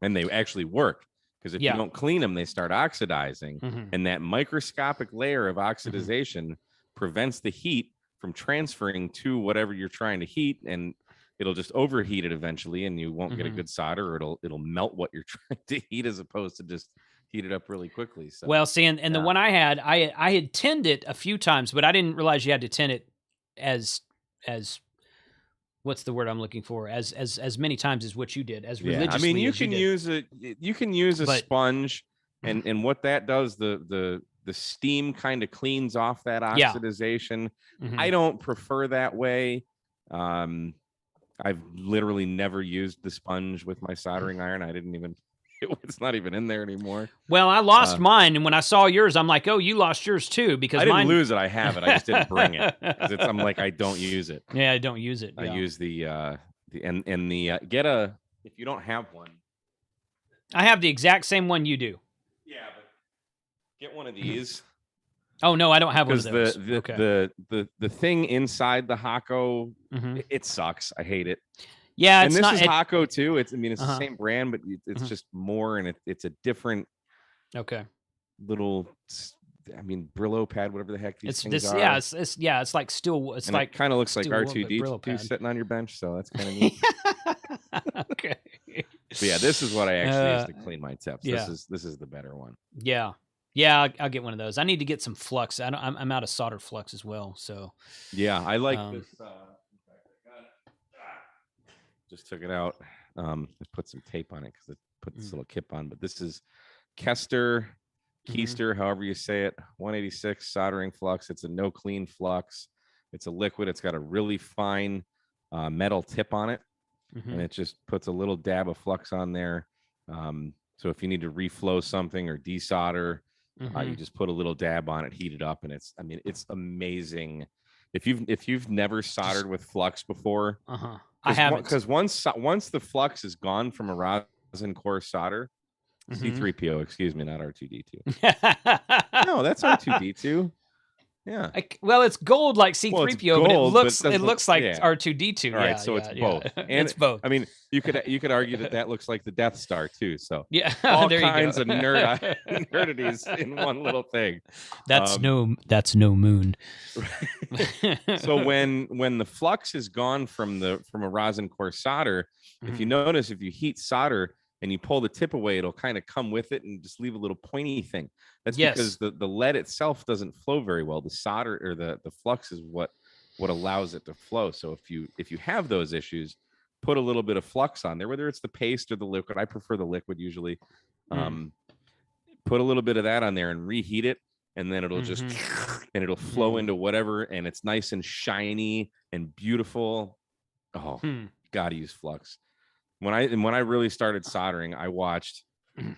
And they actually work because if you don't clean them, they start oxidizing, and that microscopic layer of oxidization prevents the heat from transferring to whatever you're trying to heat, and it'll just overheat it eventually, and you won't get a good solder, or it'll melt what you're trying to heat as opposed to just heat it up really quickly. So well, see, and the one I had tinned it a few times, but I didn't realize you had to tin it as what's the word I'm looking for? As many times as what you did, as religiously. I mean, you can use a sponge, and what that does, the steam kind of cleans off that oxidization. I don't prefer that way. I've literally never used the sponge with my soldering iron. I didn't even. It's not even in there anymore. Well, I lost mine, and when I saw yours, I'm like, "Oh, you lost yours too?" Because I didn't lose it. I have it. I just didn't bring it. I'm like, I don't use it. Yeah, I don't use it. I use the get a, if you don't have one. I have the exact same one you do. Yeah, but get one of these. Oh no, I don't have one of those. The thing inside the Hako, it sucks. I hate it. Yeah, and this is Hako too. It's the same brand, but it's just more, and it's a different little. I mean, Brillo pad, whatever the heck these things are. Yeah, it's like steel. It's like kind of looks like R2D2 sitting on your bench, so that's kind of neat. Okay. But yeah, this is what I actually use to clean my tips. Yeah. This is the better one. Yeah. I'll get one of those. I need to get some Flux. I'm out of solder Flux as well. So yeah, I like this. Just took it out. I put some tape on it because it put this little kip on. But this is Keister, however you say it, 186 soldering flux. It's a no clean flux. It's a liquid. It's got a really fine metal tip on it, and it just puts a little dab of flux on there. So if you need to reflow something or desolder, you just put a little dab on it, heat it up, and it's amazing. If you've never soldered with flux before, I haven't, because once the flux is gone from a rosin core solder, C3PO, excuse me, not R2D2. No, that's R2D2. Yeah. Well, it's gold like C3PO, but it looks like R2D2. All right, so it's both. And it's both. I mean, you could argue that looks like the Death Star too. So yeah, all kinds of nerdities in one little thing. That's no moon. So when the flux is gone from a rosin core solder, if you notice, if you heat solder and you pull the tip away, it'll kind of come with it and just leave a little pointy thing. That's because the lead itself doesn't flow very well. The solder or the flux is what allows it to flow. So if you have those issues, put a little bit of flux on there, whether it's the paste or the liquid. I prefer the liquid usually. Put a little bit of that on there and reheat it, and then it'll just and it'll flow into whatever, and it's nice and shiny and beautiful. Oh, gotta use flux. When I really started soldering, I watched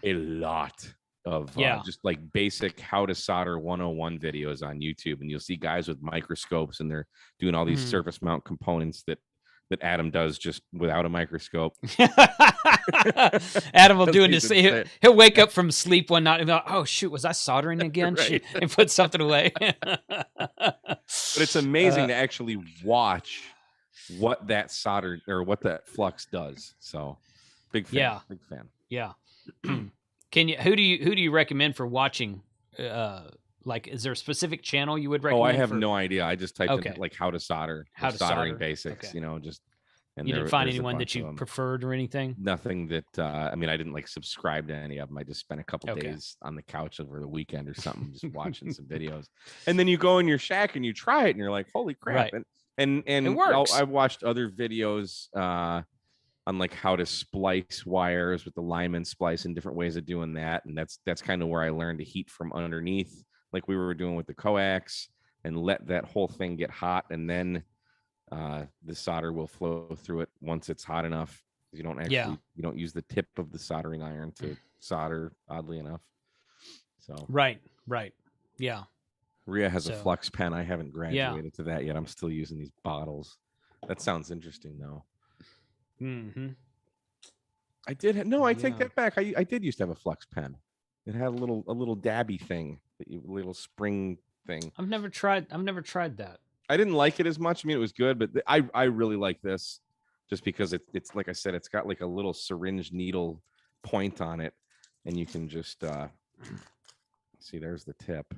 a lot of just like basic how to solder 101 videos on YouTube, and you'll see guys with microscopes, and they're doing all these surface mount components that Adam does just without a microscope. Adam will do it. He'll wake up from sleep one night and be like, "Oh shoot, was I soldering again?" Right. And put something away. But it's amazing to actually watch what that solder or what that flux does. So big fan. Big fan. Yeah. Who do you recommend for watching? Like, is there a specific channel you would recommend? Oh, I have no idea. I just typed in like how to solder, soldering basics, just. And you didn't find anyone that you preferred or anything? Nothing that, I mean, I didn't like subscribe to any of them. I just spent a couple days on the couch over the weekend or something, just watching some videos. And then you go in your shack and you try it and you're like, holy crap. Right. And it works. I watched other videos on like how to splice wires with the Lyman splice and different ways of doing that. And that's kind of where I learned to heat from underneath, like we were doing with the Coax, and let that whole thing get hot, and then the solder will flow through it once it's hot enough. You don't actually you don't use the tip of the soldering iron to solder, oddly enough. So right, yeah. Rhea has a Flux pen. I haven't graduated to that yet. I'm still using these bottles. That sounds interesting, though. Mm-hmm. I did. No, I take that back. I did used to have a Flux pen. It had a little dabby thing, little spring thing. I've never tried that. I didn't like it as much. I mean, it was good, but I really like this, just because it's like I said, it's got like a little syringe needle point on it, and you can just see. There's the tip.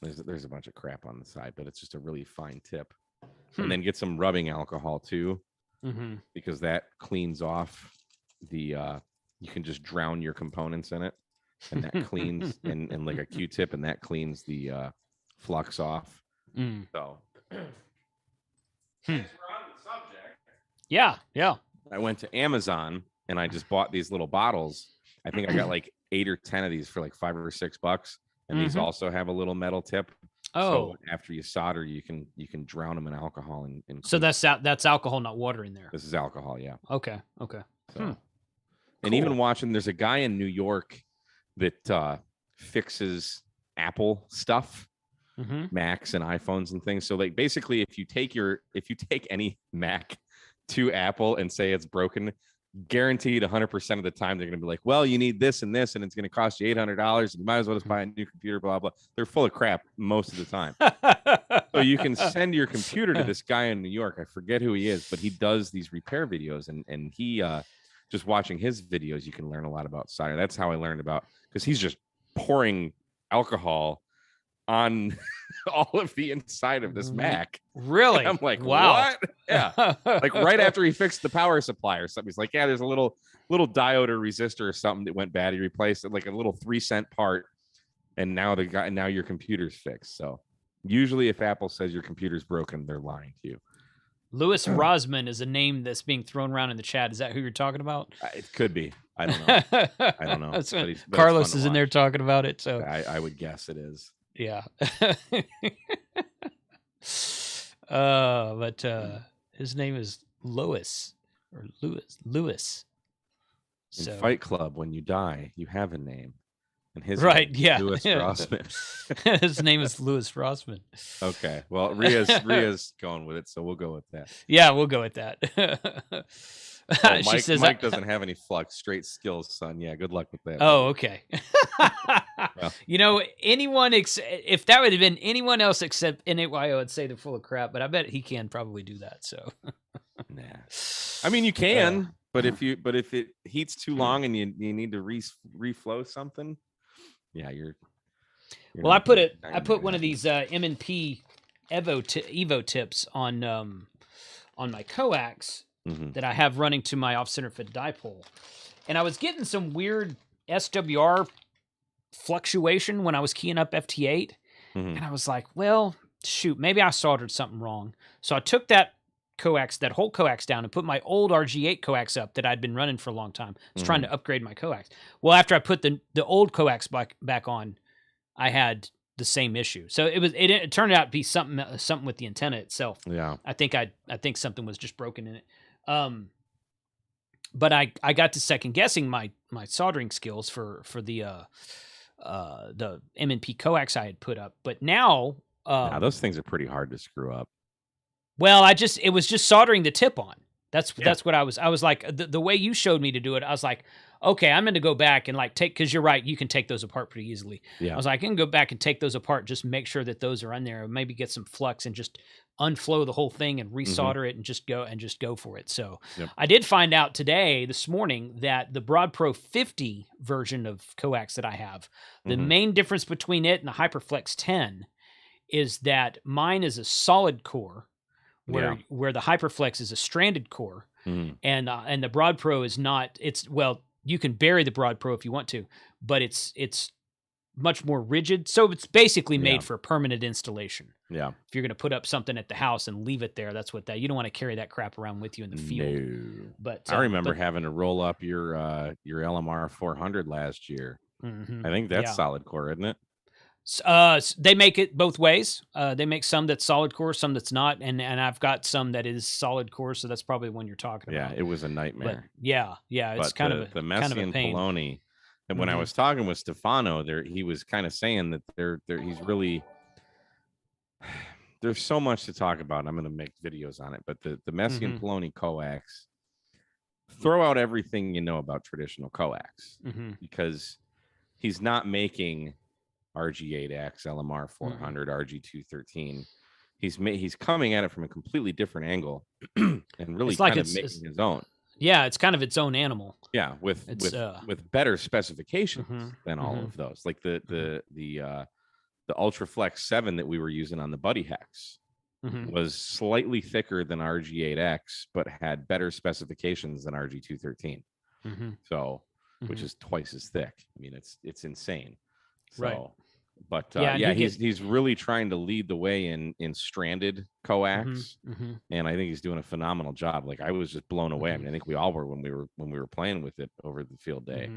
There's a bunch of crap on the side, but it's just a really fine tip. And then get some rubbing alcohol too, because that cleans off the. You can just drown your components in it, and that cleans and like a Q-tip, and that cleans the flux off. So, since we're on the subject, yeah. I went to Amazon and I just bought these little bottles. I think I got like 8 or 10 of these for like $5 or $6. And these also have a little metal tip. So after you solder, you can drown them in alcohol and so that's alcohol, not water in there. This is alcohol, yeah. Okay. So, and even watching, there's a guy in New York that fixes Apple stuff, Macs and iPhones and things. So like basically, if you take any Mac to Apple and say it's broken, guaranteed 100% of the time they're going to be like, well, you need this and this, and it's going to cost you $800, and you might as well just buy a new computer, blah blah. They're full of crap most of the time. So you can send your computer to this guy in New York. I forget who he is, but he does these repair videos, and he just watching his videos, you can learn a lot about solder. That's how I learned about, because he's just pouring alcohol on all of the inside of this Mac. Really? And I'm like, wow. What? Yeah. Like right after he fixed the power supply or something, he's like, yeah, there's a little diode or resistor or something that went bad. He replaced it, like a little 3-cent part. And now your computer's fixed. So usually if Apple says your computer's broken, they're lying to you. Louis Rosman is a name that's being thrown around in the chat. Is that who you're talking about? It could be. I don't know. I don't know. But Carlos is in there talking about it. So I would guess it is. Yeah. But his name is Louis. In Fight Club, when you die, you have a name. And his name is Louis Rossman. His name is Louis Rossman. Okay. Well, Rhea's going with it, so we'll go with that. Yeah, we'll go with that. Well, Mike doesn't have any Flux, straight skills, son. Yeah, good luck with that. Oh, okay. Well. You know, if that would have been anyone else except NAYO, I'd say they're full of crap, but I bet he can probably do that. So, nah. I mean, you can, but if it heats too long and you need to reflow something, yeah, you're well, I put one of these M&P Evo tips on my Coax. That I have running to my off-center fed dipole. And I was getting some weird SWR fluctuation when I was keying up FT8. And I was like, well, shoot, maybe I soldered something wrong. So I took that whole coax down and put my old RG8 coax up that I'd been running for a long time. I was trying to upgrade my coax. Well, after I put the old coax back on, I had the same issue. So it turned out to be something with the antenna itself. Yeah. I think something was just broken in it. But I got to second guessing my soldering skills for the M&P coax I had put up. But now those things are pretty hard to screw up. Well, it was just soldering the tip on. That's what I was like, the way you showed me to do it, I was like, okay, I'm going to go back and because you're right, you can take those apart pretty easily. Yeah. I was like, I can go back and take those apart, just make sure that those are in there, and maybe get some flux and just unflow the whole thing and resolder it and just go for it. So I did find out this morning, that the Broad Pro 50 version of coax that I have, the main difference between it and the HyperFlex 10 is that mine is a solid core, where the HyperFlex is a stranded core, and the Broad Pro is not. You can bury the Broad Pro if you want to, but it's much more rigid. So it's basically made for a permanent installation. Yeah. If you're going to put up something at the house and leave it there, that's you don't want to carry that crap around with you in the field. No. But I remember having to roll up your LMR 400 last year. I think that's solid core, isn't it? They make it both ways. They make some that's solid core, some that's not, and I've got some that is solid core, so that's probably one you're talking about. Yeah, it was a nightmare. But yeah, it's kind of the Messi kind of a and pain. Poloni. And when I was talking with Stefano, he was kind of saying that he's really there's so much to talk about. I'm going to make videos on it, but the Messi and Poloni Coax, throw out everything you know about traditional Coax because he's not making RG8X, LMR 400, RG213. He's coming at it from a completely different angle and really kind of making his own. Yeah, it's kind of its own animal. Yeah, with better specifications than all of those. Like the Ultra Flex 7 that we were using on the Buddy Hex was slightly thicker than RG8X, but had better specifications than RG213. So, which is twice as thick. I mean, it's insane. So, right. But he's really trying to lead the way in stranded coax, and I think he's doing a phenomenal job. Like I was just blown away. I mean, I think we all were when we were playing with it over the field day.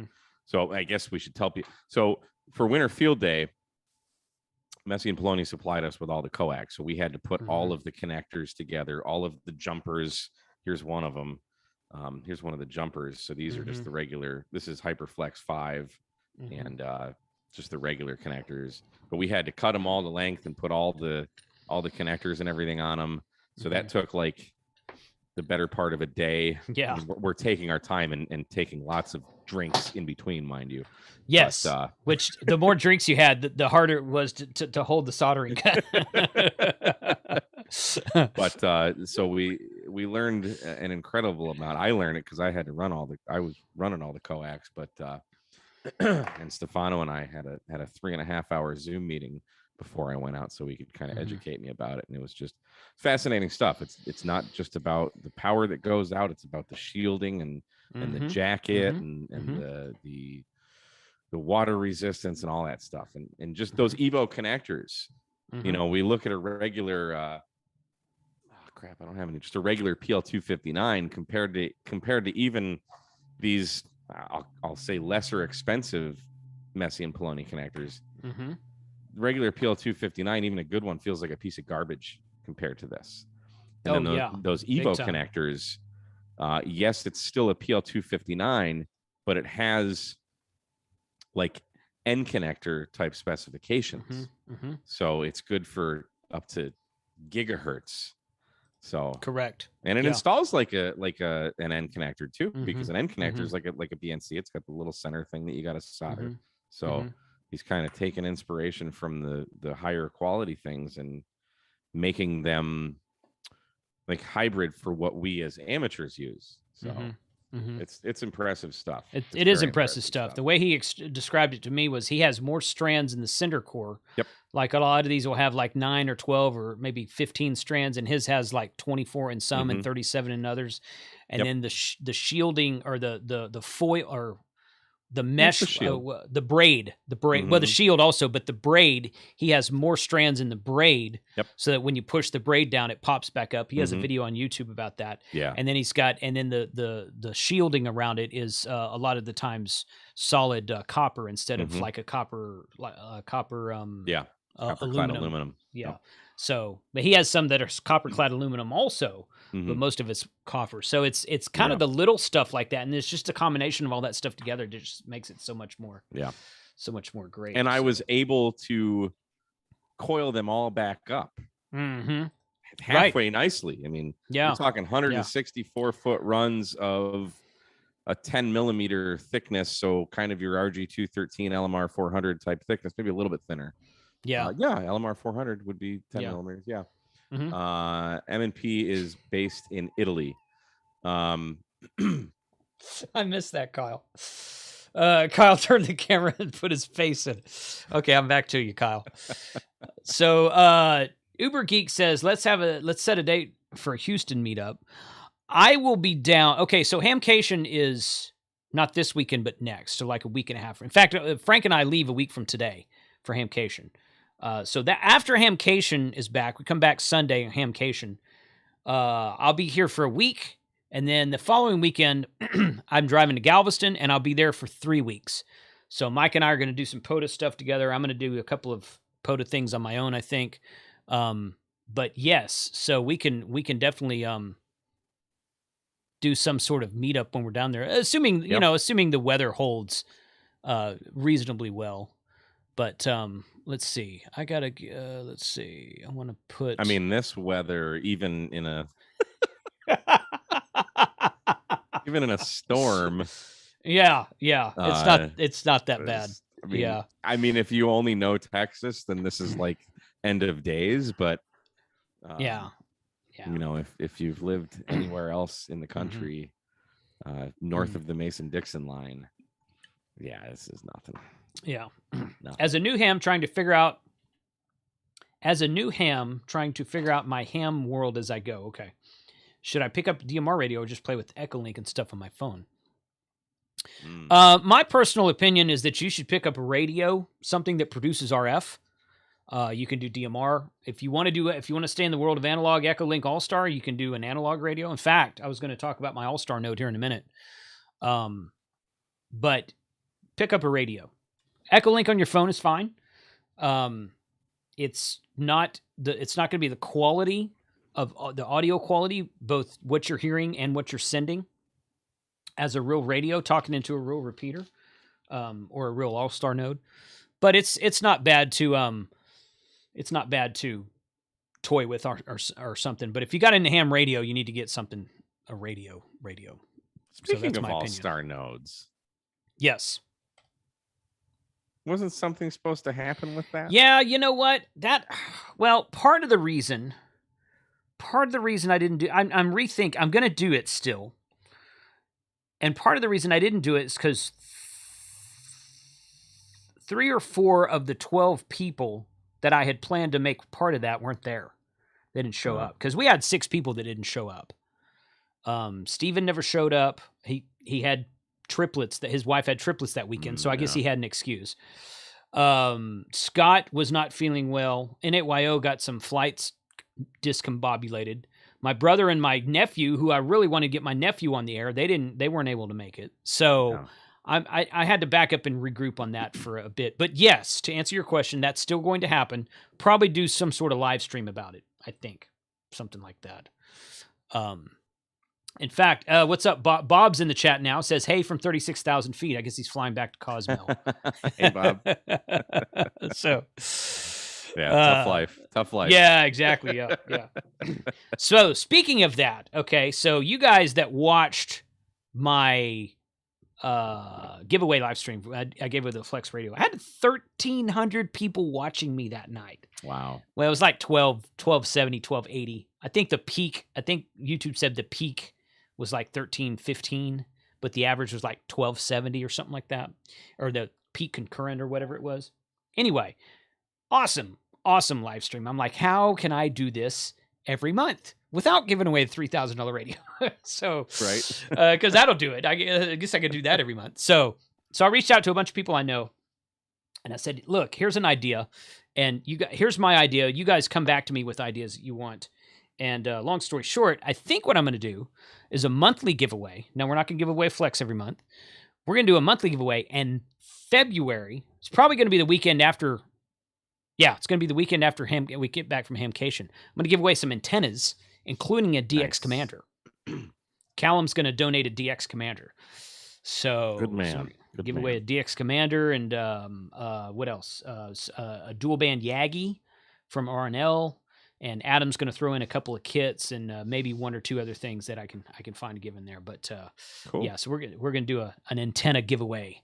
So I guess we should tell people. So for Winter Field Day, Messi and Poloni supplied us with all the coax, so we had to put all of the connectors together, all of the jumpers. Here's one of them. Here's one of the jumpers. So these are just the regular. This is HyperFlex 5, and just the regular connectors. But we had to cut them all to length and put all the connectors and everything on them. So that took like the better part of a day. Yeah, I mean, we're taking our time and taking lots of drinks in between, mind you. Yes, but, which the more drinks you had, the harder it was to hold the soldering gun. But so we learned an incredible amount. I learned it because I had to I was running all the coax, but and Stefano and I had a 3.5 hour Zoom meeting before I went out, so he could kind of educate me about it, and it was just fascinating stuff. It's not just about the power that goes out; it's about the shielding and the jacket and the water resistance and all that stuff, and just those Evo connectors. You know, we look at a regular I don't have any, just a regular PL259 compared to even these I'll say lesser expensive Messi and Poloni connectors. Regular PL259, even a good one, feels like a piece of garbage compared to this. And those Evo connectors, yes, it's still a PL259, but it has like N connector type specifications. So it's good for up to gigahertz. So correct. And it installs like an N connector too, because an N connector is like a BNC. It's got the little center thing that you got to solder. So he's kind of taking inspiration from the higher quality things and making them like hybrid for what we as amateurs use. So it's impressive stuff. It is impressive stuff. The way he described it to me was he has more strands in the cinder core. Yep. Like a lot of these will have like 9 or 12 or maybe 15 strands, and his has like 24 in some and 37 in others. And then the shielding or the foil or the mesh, the braid, well, the shield also, but the braid, he has more strands in the braid so that when you push the braid down, it pops back up. He has a video on YouTube about that. Yeah. And then the shielding around it is a lot of the times solid copper instead of like a copper aluminum. Yeah. So, but he has some that are copper clad aluminum also, but most of it's copper. So it's kind of the little stuff like that. And it's just a combination of all that stuff together that just makes it so much more great. And I was able to coil them all back up halfway nicely. I mean, we're talking 164 foot runs of a 10 millimeter thickness. So kind of your RG213 LMR 400 type thickness, maybe a little bit thinner. LMR 400 would be 10 millimeters. M&P is based in Italy. I missed that, Kyle. Kyle turned the camera and put his face in. Okay, I'm back to you, Kyle. So Uber Geek says, let's set a date for a Houston meetup. I will be down. Okay, so Hamcation is not this weekend, but next. So like a week and a half. In fact, Frank and I leave a week from today for Hamcation. So that after Hamcation is back, we come back Sunday on Hamcation. I'll be here for a week, and then the following weekend, I'm driving to Galveston, and I'll be there for 3 weeks. So Mike and I are going to do some POTUS stuff together. I'm going to do a couple of POTA things on my own, I think. But yes, so we can definitely do some sort of meetup when we're down there, assuming assuming the weather holds reasonably well. But let's see. I gotta let's see. I want to put. I mean, this weather, even in a storm. Yeah. It's not that bad. I mean, I mean, if you only know Texas, then this is like end of days. But you know, if you've lived anywhere else in the country, north of the Mason-Dixon line, this is nothing. Yeah. Nothing. As a new ham trying to figure out my ham world as I go. Okay. Should I pick up DMR radio or just play with Echolink and stuff on my phone? My personal opinion is that you should pick up a radio, something that produces RF. You can do DMR. If you want to stay in the world of analog, Echolink All-Star, you can do an analog radio. In fact, I was going to talk about my All-Star node here in a minute. But pick up a radio. Echolink on your phone is fine. It's not going to be the quality of the audio quality, both what you're hearing and what you're sending, as a real radio talking into a real repeater, or a real All-Star node. But it's not bad to toy with or something. But if you got into ham radio, you need to get a radio. Speaking of All-Star nodes, yes. Wasn't something supposed to happen with that? Yeah, you know what? Part of the reason I didn't do, I'm going to do it still. And part of the reason I didn't do it is because 3 or 4 of the 12 people that I had planned to make part of that weren't there. They didn't show up because we had 6 people that didn't show up. Steven never showed up. He had triplets, that his wife had triplets that weekend. So I guess he had an excuse. Scott was not feeling well. N8YO got some flights discombobulated. My brother and my nephew, who I really wanted to get my nephew on the air, they weren't able to make it. So I had to back up and regroup on that for a bit. But yes, to answer your question, that's still going to happen. Probably do some sort of live stream about it, I think. Something like that. In fact, what's up? Bob's in the chat now. Says, hey, from 36,000 feet. I guess he's flying back to Cozumel. Hey, Bob. So... tough life. Yeah, exactly. Yeah. So speaking of that, okay, so you guys that watched my giveaway live stream, I gave with the Flex Radio. I had 1,300 people watching me that night. Wow. Well, it was like 1270, 1280. I think YouTube said the peak was like 1315, but the average was like 1270 or something like that, or the peak concurrent or whatever it was. Anyway, awesome live stream. I'm like, how can I do this every month without giving away the $3,000 radio? So, right. Because that'll do it. I guess I could do that every month. So I reached out to a bunch of people I know, and I said, look, here's an idea, and here's my idea. You guys come back to me with ideas that you want. And long story short, I think what I'm going to do is a monthly giveaway. Now, we're not going to give away Flex every month. We're going to do a monthly giveaway, and February, it's probably going to be the weekend after. Yeah, it's going to be the weekend after we get back from Hamcation. I'm going to give away some antennas, including a DX Commander. Callum's going to donate a DX Commander. So good man. Give away a DX Commander and what else? A dual band Yagi from RNL, and Adam's going to throw in a couple of kits and maybe 1 or 2 other things that I can find to give in there. But cool. Yeah, so we're going to do an antenna giveaway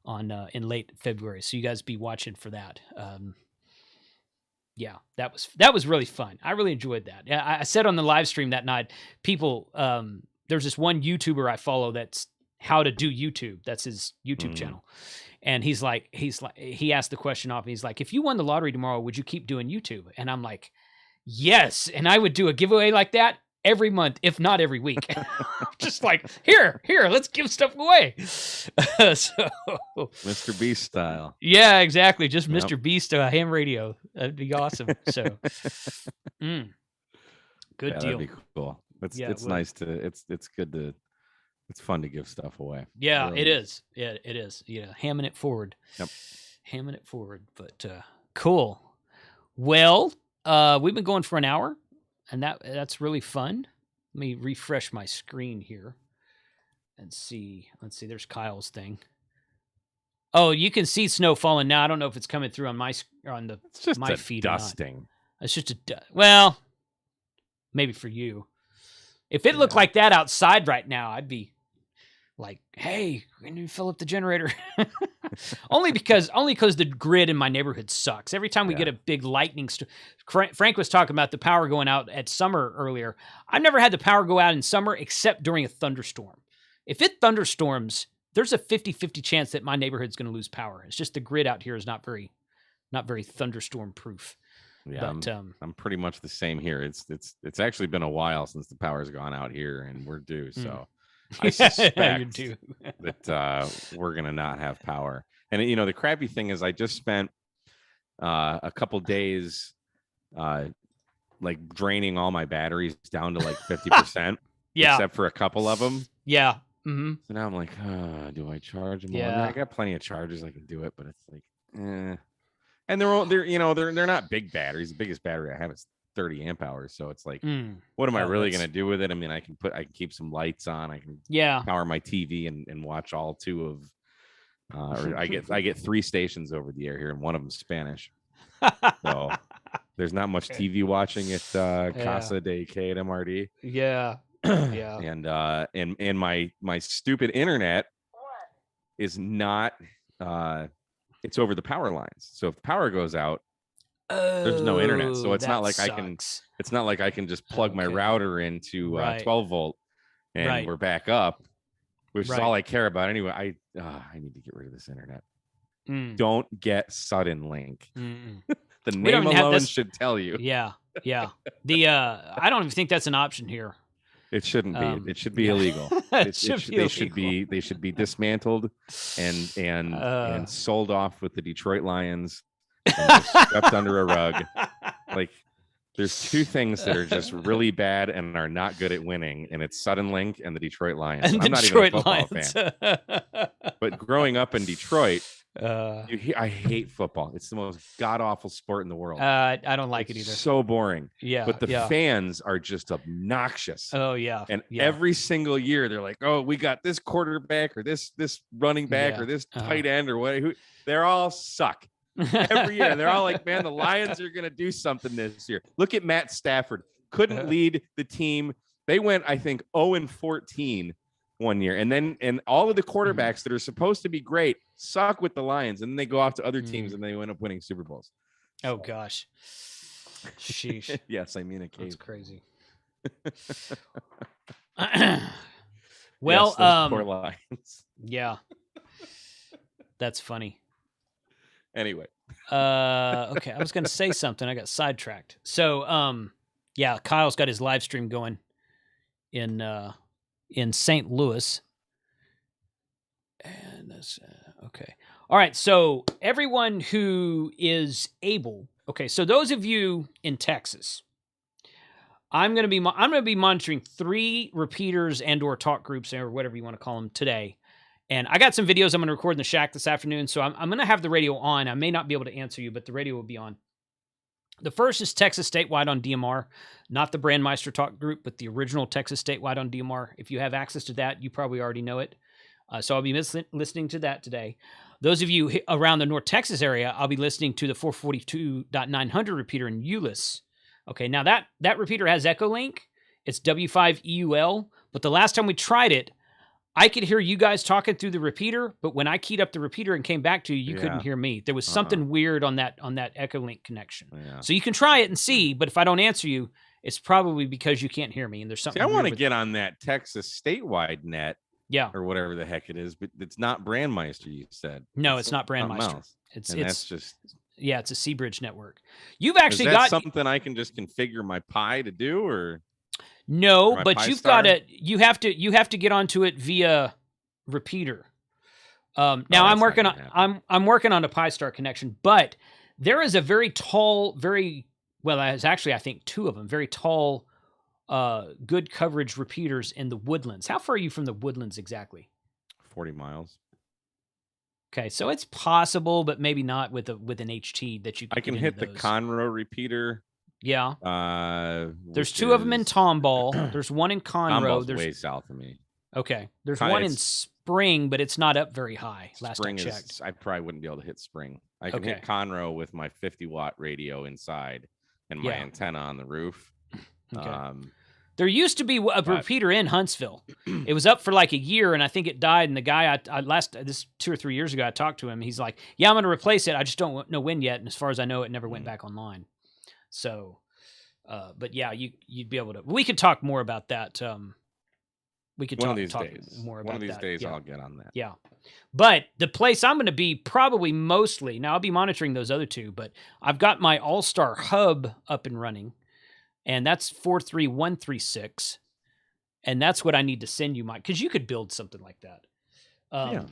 on in late February. So you guys be watching for that. Yeah, that was really fun. I really enjoyed that. I said on the live stream that night, people, there's this one YouTuber I follow that's how to do YouTube. That's his YouTube channel. And he asked the question off, and he's like, if you won the lottery tomorrow, would you keep doing YouTube? And I'm like, yes. And I would do a giveaway like that every month, if not every week. Just like, here, let's give stuff away. So Mr. Beast style. Yeah, exactly. Just Mr. Beast ham radio. That'd be awesome. So good deal. That'd be cool. It's nice to it's good to it's fun to give stuff away. Yeah, really. It is. Yeah, it is. Yeah, hamming it forward. Yep. Hamming it forward. But cool. Well, we've been going for an hour, and that's really fun. Let me refresh my screen here and see. Let's see. There's Kyle's thing. Oh, you can see snow falling now. I don't know if it's coming through on my It's just my a feed dusting. or not. It's just well, maybe for you. If it looked like that outside right now, I'd be like, "Hey, we need to fill up the generator." only because the grid in my neighborhood sucks. Every time we get a big lightning storm, Frank was talking about the power going out at summer earlier. I've never had the power go out in summer except during a thunderstorm. If it thunderstorms, there's a 50-50 chance that my neighborhood's going to lose power. It's just the grid out here is not very thunderstorm proof. Yeah, but, I'm pretty much the same here. It's actually been a while since the power's gone out here, and we're due. So I suspect that we're gonna not have power. And the crappy thing is, I just spent a couple days like draining all my batteries down to like 50%. Except for a couple of them. Yeah. Mm-hmm. So now I'm like, do I charge them? Yeah. I got plenty of charges. I can do it, but it's like, And they're not big batteries. The biggest battery I have is 30 amp hours. So it's like, what am I really going to do with it? I mean, I can keep some lights on. I can power my TV and watch all two of, or I get 3 stations over the air here, and one of them is Spanish. So there's not much TV watching at Casa de K8MRD. Yeah. Yeah. And my stupid internet is not, it's over the power lines. So if the power goes out, there's no internet. So it's not like I can just plug my router into 12 volt and we're back up, which is all I care about anyway. I need to get rid of this internet. Don't get Sudden Link. The name alone should tell you. Yeah. Yeah. I don't even think that's an option here. It shouldn't be. It should be illegal. They should be dismantled and sold off with the Detroit Lions and just swept under a rug. Like, there's 2 things that are just really bad and are not good at winning, and it's Sudden Link and the Detroit Lions. I'm not even a football fan. But growing up in Detroit, I hate football. It's the most god-awful sport in the world. I don't like it either. So boring. Yeah. But the fans are just obnoxious. Oh, yeah. And every single year they're like, oh, we got this quarterback or this running back or this tight end or what. They all suck. Every year. They're all like, man, the Lions are going to do something this year. Look at Matt Stafford. Couldn't lead the team. They went, I think, 0-14 one year. And all of the quarterbacks that are supposed to be great suck with the Lions. And then they go off to other teams and they end up winning Super Bowls. Oh, gosh. Sheesh. Yes, I mean, That's crazy. Well, yes, poor Lions. Yeah. That's funny. Anyway. Okay, I was going to say something. I got sidetracked. So, yeah, Kyle's got his live stream going in St. Louis. And that's okay. All right, so everyone who is able. Okay, so those of you in Texas, I'm going to be monitoring 3 repeaters and/or talk groups or whatever you want to call them today. And I got some videos I'm going to record in the shack this afternoon, so I'm going to have the radio on. I may not be able to answer you, but the radio will be on. The first is Texas Statewide on DMR, not the Brandmeister Talk group, but the original Texas Statewide on DMR. If you have access to that, you probably already know it. So I'll be listening to that today. Those of you around the North Texas area, I'll be listening to the 442.900 repeater in Euless. Okay, now that repeater has Echolink. It's W5EUL, but the last time we tried it, I could hear you guys talking through the repeater, but when I keyed up the repeater and came back to you, you couldn't hear me. There was something weird on that Echolink connection. Yeah. So you can try it and see, but if I don't answer you, it's probably because you can't hear me and there's something. See, I want to get on that Texas statewide net. Yeah. Or whatever the heck it is, but it's not Brandmeister, you said. No, it's not Brandmeister. That's just it's a Seabridge network. You've actually got something I can just configure my Pi to do, or no, but you've got it. You have to get onto it via repeater. Now I'm working on a Pi-Star connection, but there is a very tall, there's actually I think 2 of them, very tall, good coverage repeaters in the Woodlands. How far are you from the Woodlands exactly? 40 miles. Okay, so it's possible, but maybe not with an HT that you can. I can hit the Conroe repeater. Yeah. There's Which 2 of them in is- Tomball. There's one in Conroe. Tomball's There's way south of me. Okay. There's one in Spring, but it's not up very high. Last Spring I checked. I probably wouldn't be able to hit Spring. I can hit Conroe with my 50-watt radio inside and my antenna on the roof. Okay. There used to be a repeater in Huntsville. It was up for like a year, and I think it died. And the guy this 2 or 3 years ago, I talked to him. He's like, "Yeah, I'm going to replace it. I just don't know when yet." And as far as I know, it never went back online. So, but yeah, you'd be able to. We could talk more about that. We could talk more about that. One of these days, I'll get on that. Yeah. But the place I'm going to be probably mostly, now I'll be monitoring those other 2, but I've got my All-Star hub up and running, and that's 43136. And that's what I need to send you, Mike, because you could build something like that. Yeah.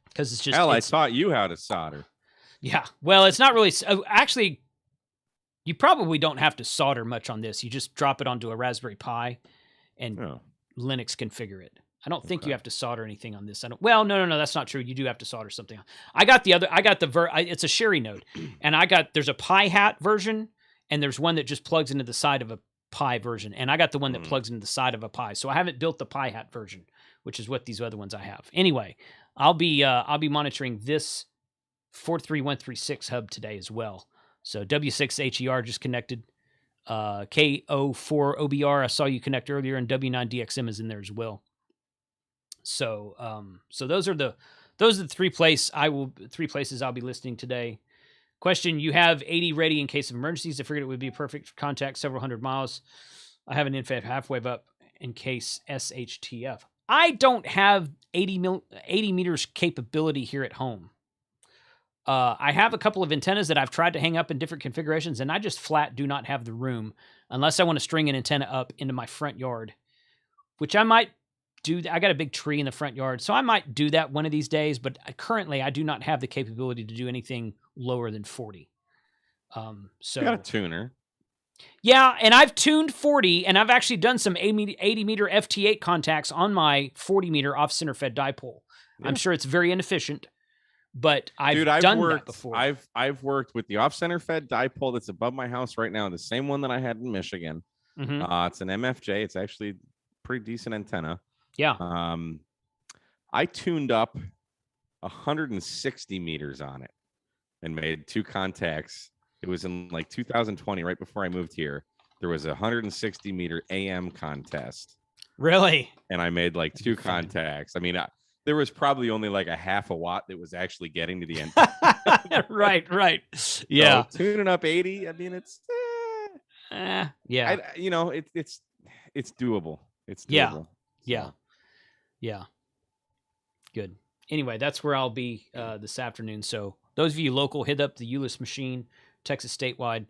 Because it's just. I taught you how to solder. Yeah. Well, it's not really. Actually, you probably don't have to solder much on this. You just drop it onto a Raspberry Pi and Linux configure it. I don't think you have to solder anything on this. No, that's not true. You do have to solder something. It's a Sherry node, and there's a Pi Hat version, and there's one that just plugs into the side of a Pi version, and I got the one that plugs into the side of a Pi. So I haven't built the Pi Hat version, which is what these other ones I have. Anyway, I'll be monitoring this 43136 hub today as well. So W6HER just connected. K04OBR, I saw you connect earlier, and W9DXM is in there as well. So those are the 3 places I'll be listening today. Question: you have 80 ready in case of emergencies. I figured it would be perfect for contact several hundred miles. I have an infrared half-wave up in case SHTF. I don't have 80 meters capability here at home. I have a couple of antennas that I've tried to hang up in different configurations, and I just flat do not have the room unless I want to string an antenna up into my front yard, which I might do. I got a big tree in the front yard, so I might do that one of these days, but currently I do not have the capability to do anything lower than 40. So you got a tuner. Yeah, and I've tuned 40, and I've actually done some 80-meter FT8 contacts on my 40-meter off-center fed dipole. Yeah. I'm sure it's very inefficient, but I've done that before. I've worked with the off-center fed dipole that's above my house right now, the same one that I had in Michigan. Mm-hmm. It's an MFJ. It's actually a pretty decent antenna. Yeah. I tuned up 160 meters on it and made 2 contacts. It was in like 2020, right before I moved here. There was a 160 meter AM contest. Really? And I made like 2 contacts. I mean, there was probably only like a half a watt that was actually getting to the end. Right. Yeah. So, tuning up 80. I mean, it's yeah. It's doable. It's doable. Yeah. So. Yeah. Good. Anyway, that's where I'll be this afternoon. So those of you local, hit up the Euless machine, Texas statewide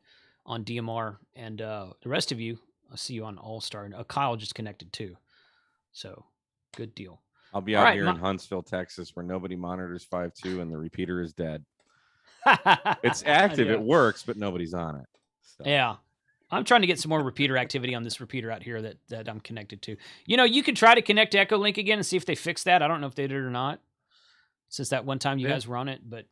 on DMR, and the rest of you, I'll see you on All-Star. And Kyle just connected too. So good deal. I'll be out here in Huntsville, Texas, where nobody monitors 5.2 and the repeater is dead. It's active, it works, but nobody's on it. So. Yeah. I'm trying to get some more repeater activity on this repeater out here that I'm connected to. You can try to connect to Echolink again and see if they fix that. I don't know if they did or not, since that one time you guys were on it, but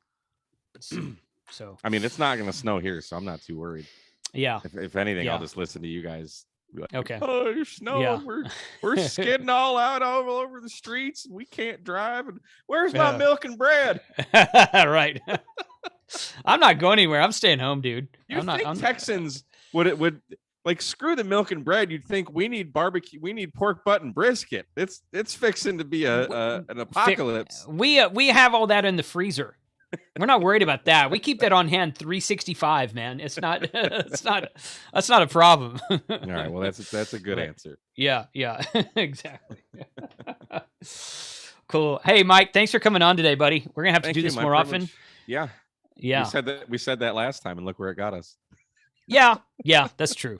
so. I mean, it's not going to snow here, so I'm not too worried. Yeah. If anything, I'll just listen to you guys. Like, okay. Oh, it's snowing. Yeah. We're skidding all out all over the streets. We can't drive. And where's my milk and bread? Right. I'm not going anywhere. I'm staying home, dude. Texans would like screw the milk and bread? You'd think we need barbecue. We need pork butt and brisket. It's fixing to be an apocalypse. We have all that in the freezer. We're not worried about that. We keep that on hand 365, man. It's not that's not a problem. All right. Well, that's a good answer. Yeah, exactly. Cool. Hey, Mike, thanks for coming on today, buddy. We're gonna have to do this more often. Yeah. We said that last time, and look where it got us. Yeah, that's true.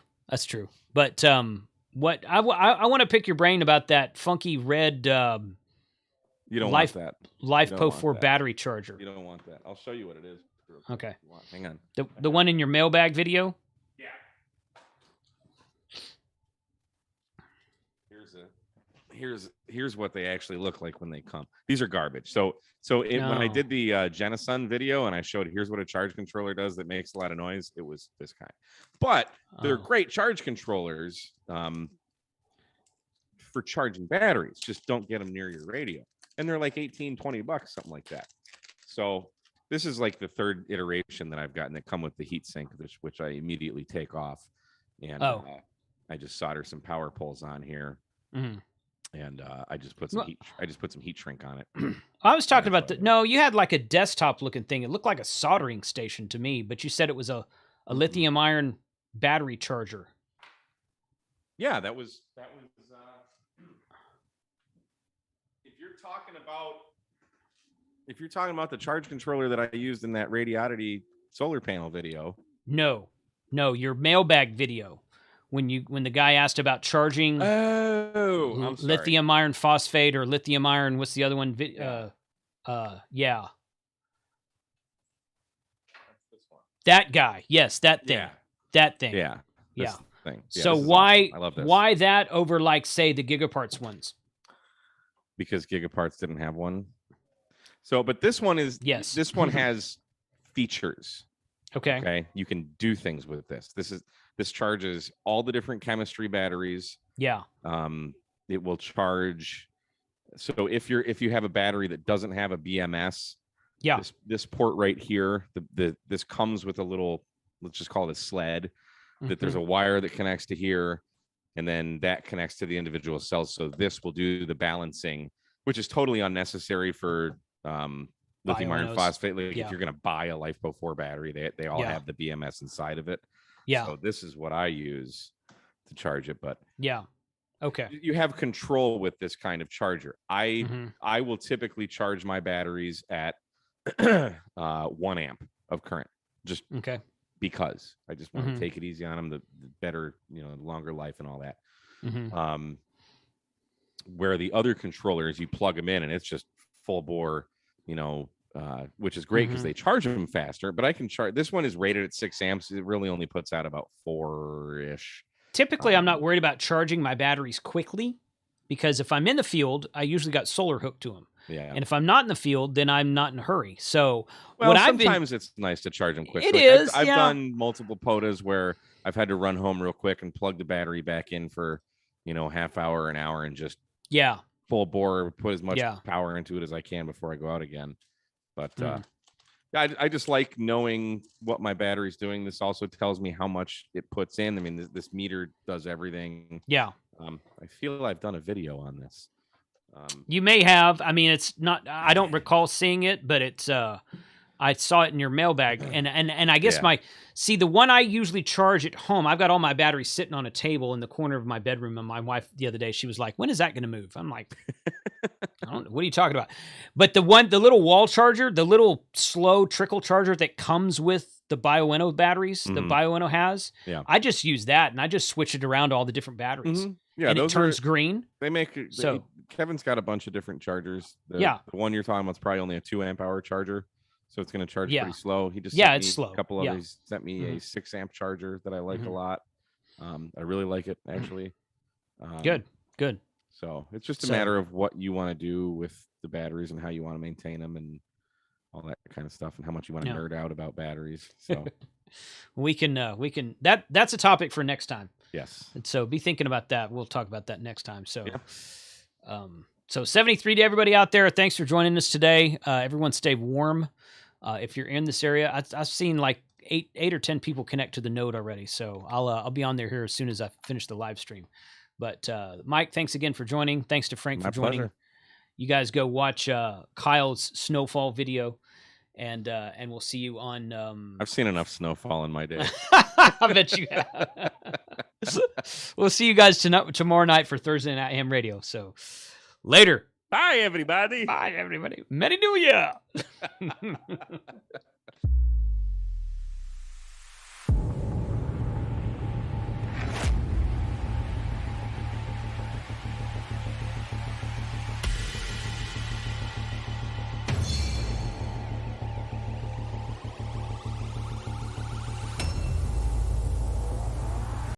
But what I want to pick your brain about that funky red. You don't want that. LifePo 4 battery charger. You don't want that. I'll show you what it is. Okay. Hang on. The one in your mailbag video? Yeah. Here's here's what they actually look like when they come. These are garbage. So when I did the Genasun video and I showed here's what a charge controller does that makes a lot of noise, it was this kind. But they're great charge controllers for charging batteries. Just don't get them near your radio. And they're like $18, $20, something like that. So this is like the third iteration that I've gotten that come with the heat sink, which I immediately take off. And I just solder some power poles on here. Mm-hmm. And I just put some heat shrink on it. I was talking about no, you had like a desktop looking thing. It looked like a soldering station to me, but you said it was a lithium iron battery charger. Yeah, that was if you're talking about the charge controller that I used in that Radiodity solar panel video. No, your mailbag video. When the guy asked about charging lithium iron phosphate or lithium iron, what's the other one? Yeah. That guy. Yes, that thing. Yeah. That thing. Yeah. Yeah. Thing. Yeah, so why awesome. I love this. Why that over like say the Gigaparts ones? Because Gigaparts didn't have one. So but this one this one has features. Okay. You can do things with this. This charges all the different chemistry batteries. Yeah. It will charge. So if you have a battery that doesn't have a BMS, this port right here, this comes with a little, let's just call it a sled, that there's a wire that connects to here, and then that connects to the individual cells. So this will do the balancing, which is totally unnecessary for lithium iron phosphate. Like if you're going to buy a LiFePO 4 battery, they all have the BMS inside of it. Yeah. So this is what I use to charge it. But okay. You have control with this kind of charger. I will typically charge my batteries at 1 amp of current. Just because I just want to take it easy on them, the better, longer life and all that. Where the other controllers, you plug them in and it's just full bore, which is great because they charge them faster. But I can charge. This one is rated at 6 amps. It really only puts out about 4-ish. Typically, I'm not worried about charging my batteries quickly because if I'm in the field, I usually got solar hooked to them. Yeah. And if I'm not in the field, then I'm not in a hurry. So sometimes it's nice to charge them quickly. It is. I've done multiple POTAs where I've had to run home real quick and plug the battery back in for, half hour, an hour, and just full bore, put as much power into it as I can before I go out again. But I just like knowing what my battery's doing. This also tells me how much it puts in. I mean, this meter does everything. Yeah. I feel I've done a video on this. You may have. I mean, it's not. I don't recall seeing it, but it's. I saw it in your mailbag, and I guess the one I usually charge at home. I've got all my batteries sitting on a table in the corner of my bedroom, and my wife the other day she was like, "When is that going to move?" I'm like, "I don't know. What are you talking about?" But the little wall charger, the little slow trickle charger that comes with the Bioenno batteries, the Bioenno has. Yeah. I just use that, and I just switch it around to all the different batteries. Yeah, and it turns green. They make it. So Kevin's got a bunch of different chargers. The one you're talking about is probably only a 2 amp hour charger. So it's going to charge pretty slow. He just it's slow. A couple of these sent me a 6 amp charger that I like a lot. I really like it actually. Good. So it's just a matter of what you want to do with the batteries and how you want to maintain them and all that kind of stuff and how much you want to nerd out about batteries. So we can that's a topic for next time. Yes. And so be thinking about that. We'll talk about that next time. So so 73 to everybody out there. Thanks for joining us today. Everyone stay warm. If you're in this area, I've seen like eight or 10 people connect to the node already. So I'll be on there here as soon as I finish the live stream. But Mike, thanks again for joining. Thanks to Frank for joining. Pleasure. You guys go watch Kyle's snowfall video, and we'll see you on. I've seen enough snowfall in my day. I bet you have. We'll see you guys tomorrow night for Thursday Night Ham Radio. So later. Bye, everybody. Bye, everybody. Merry New Year.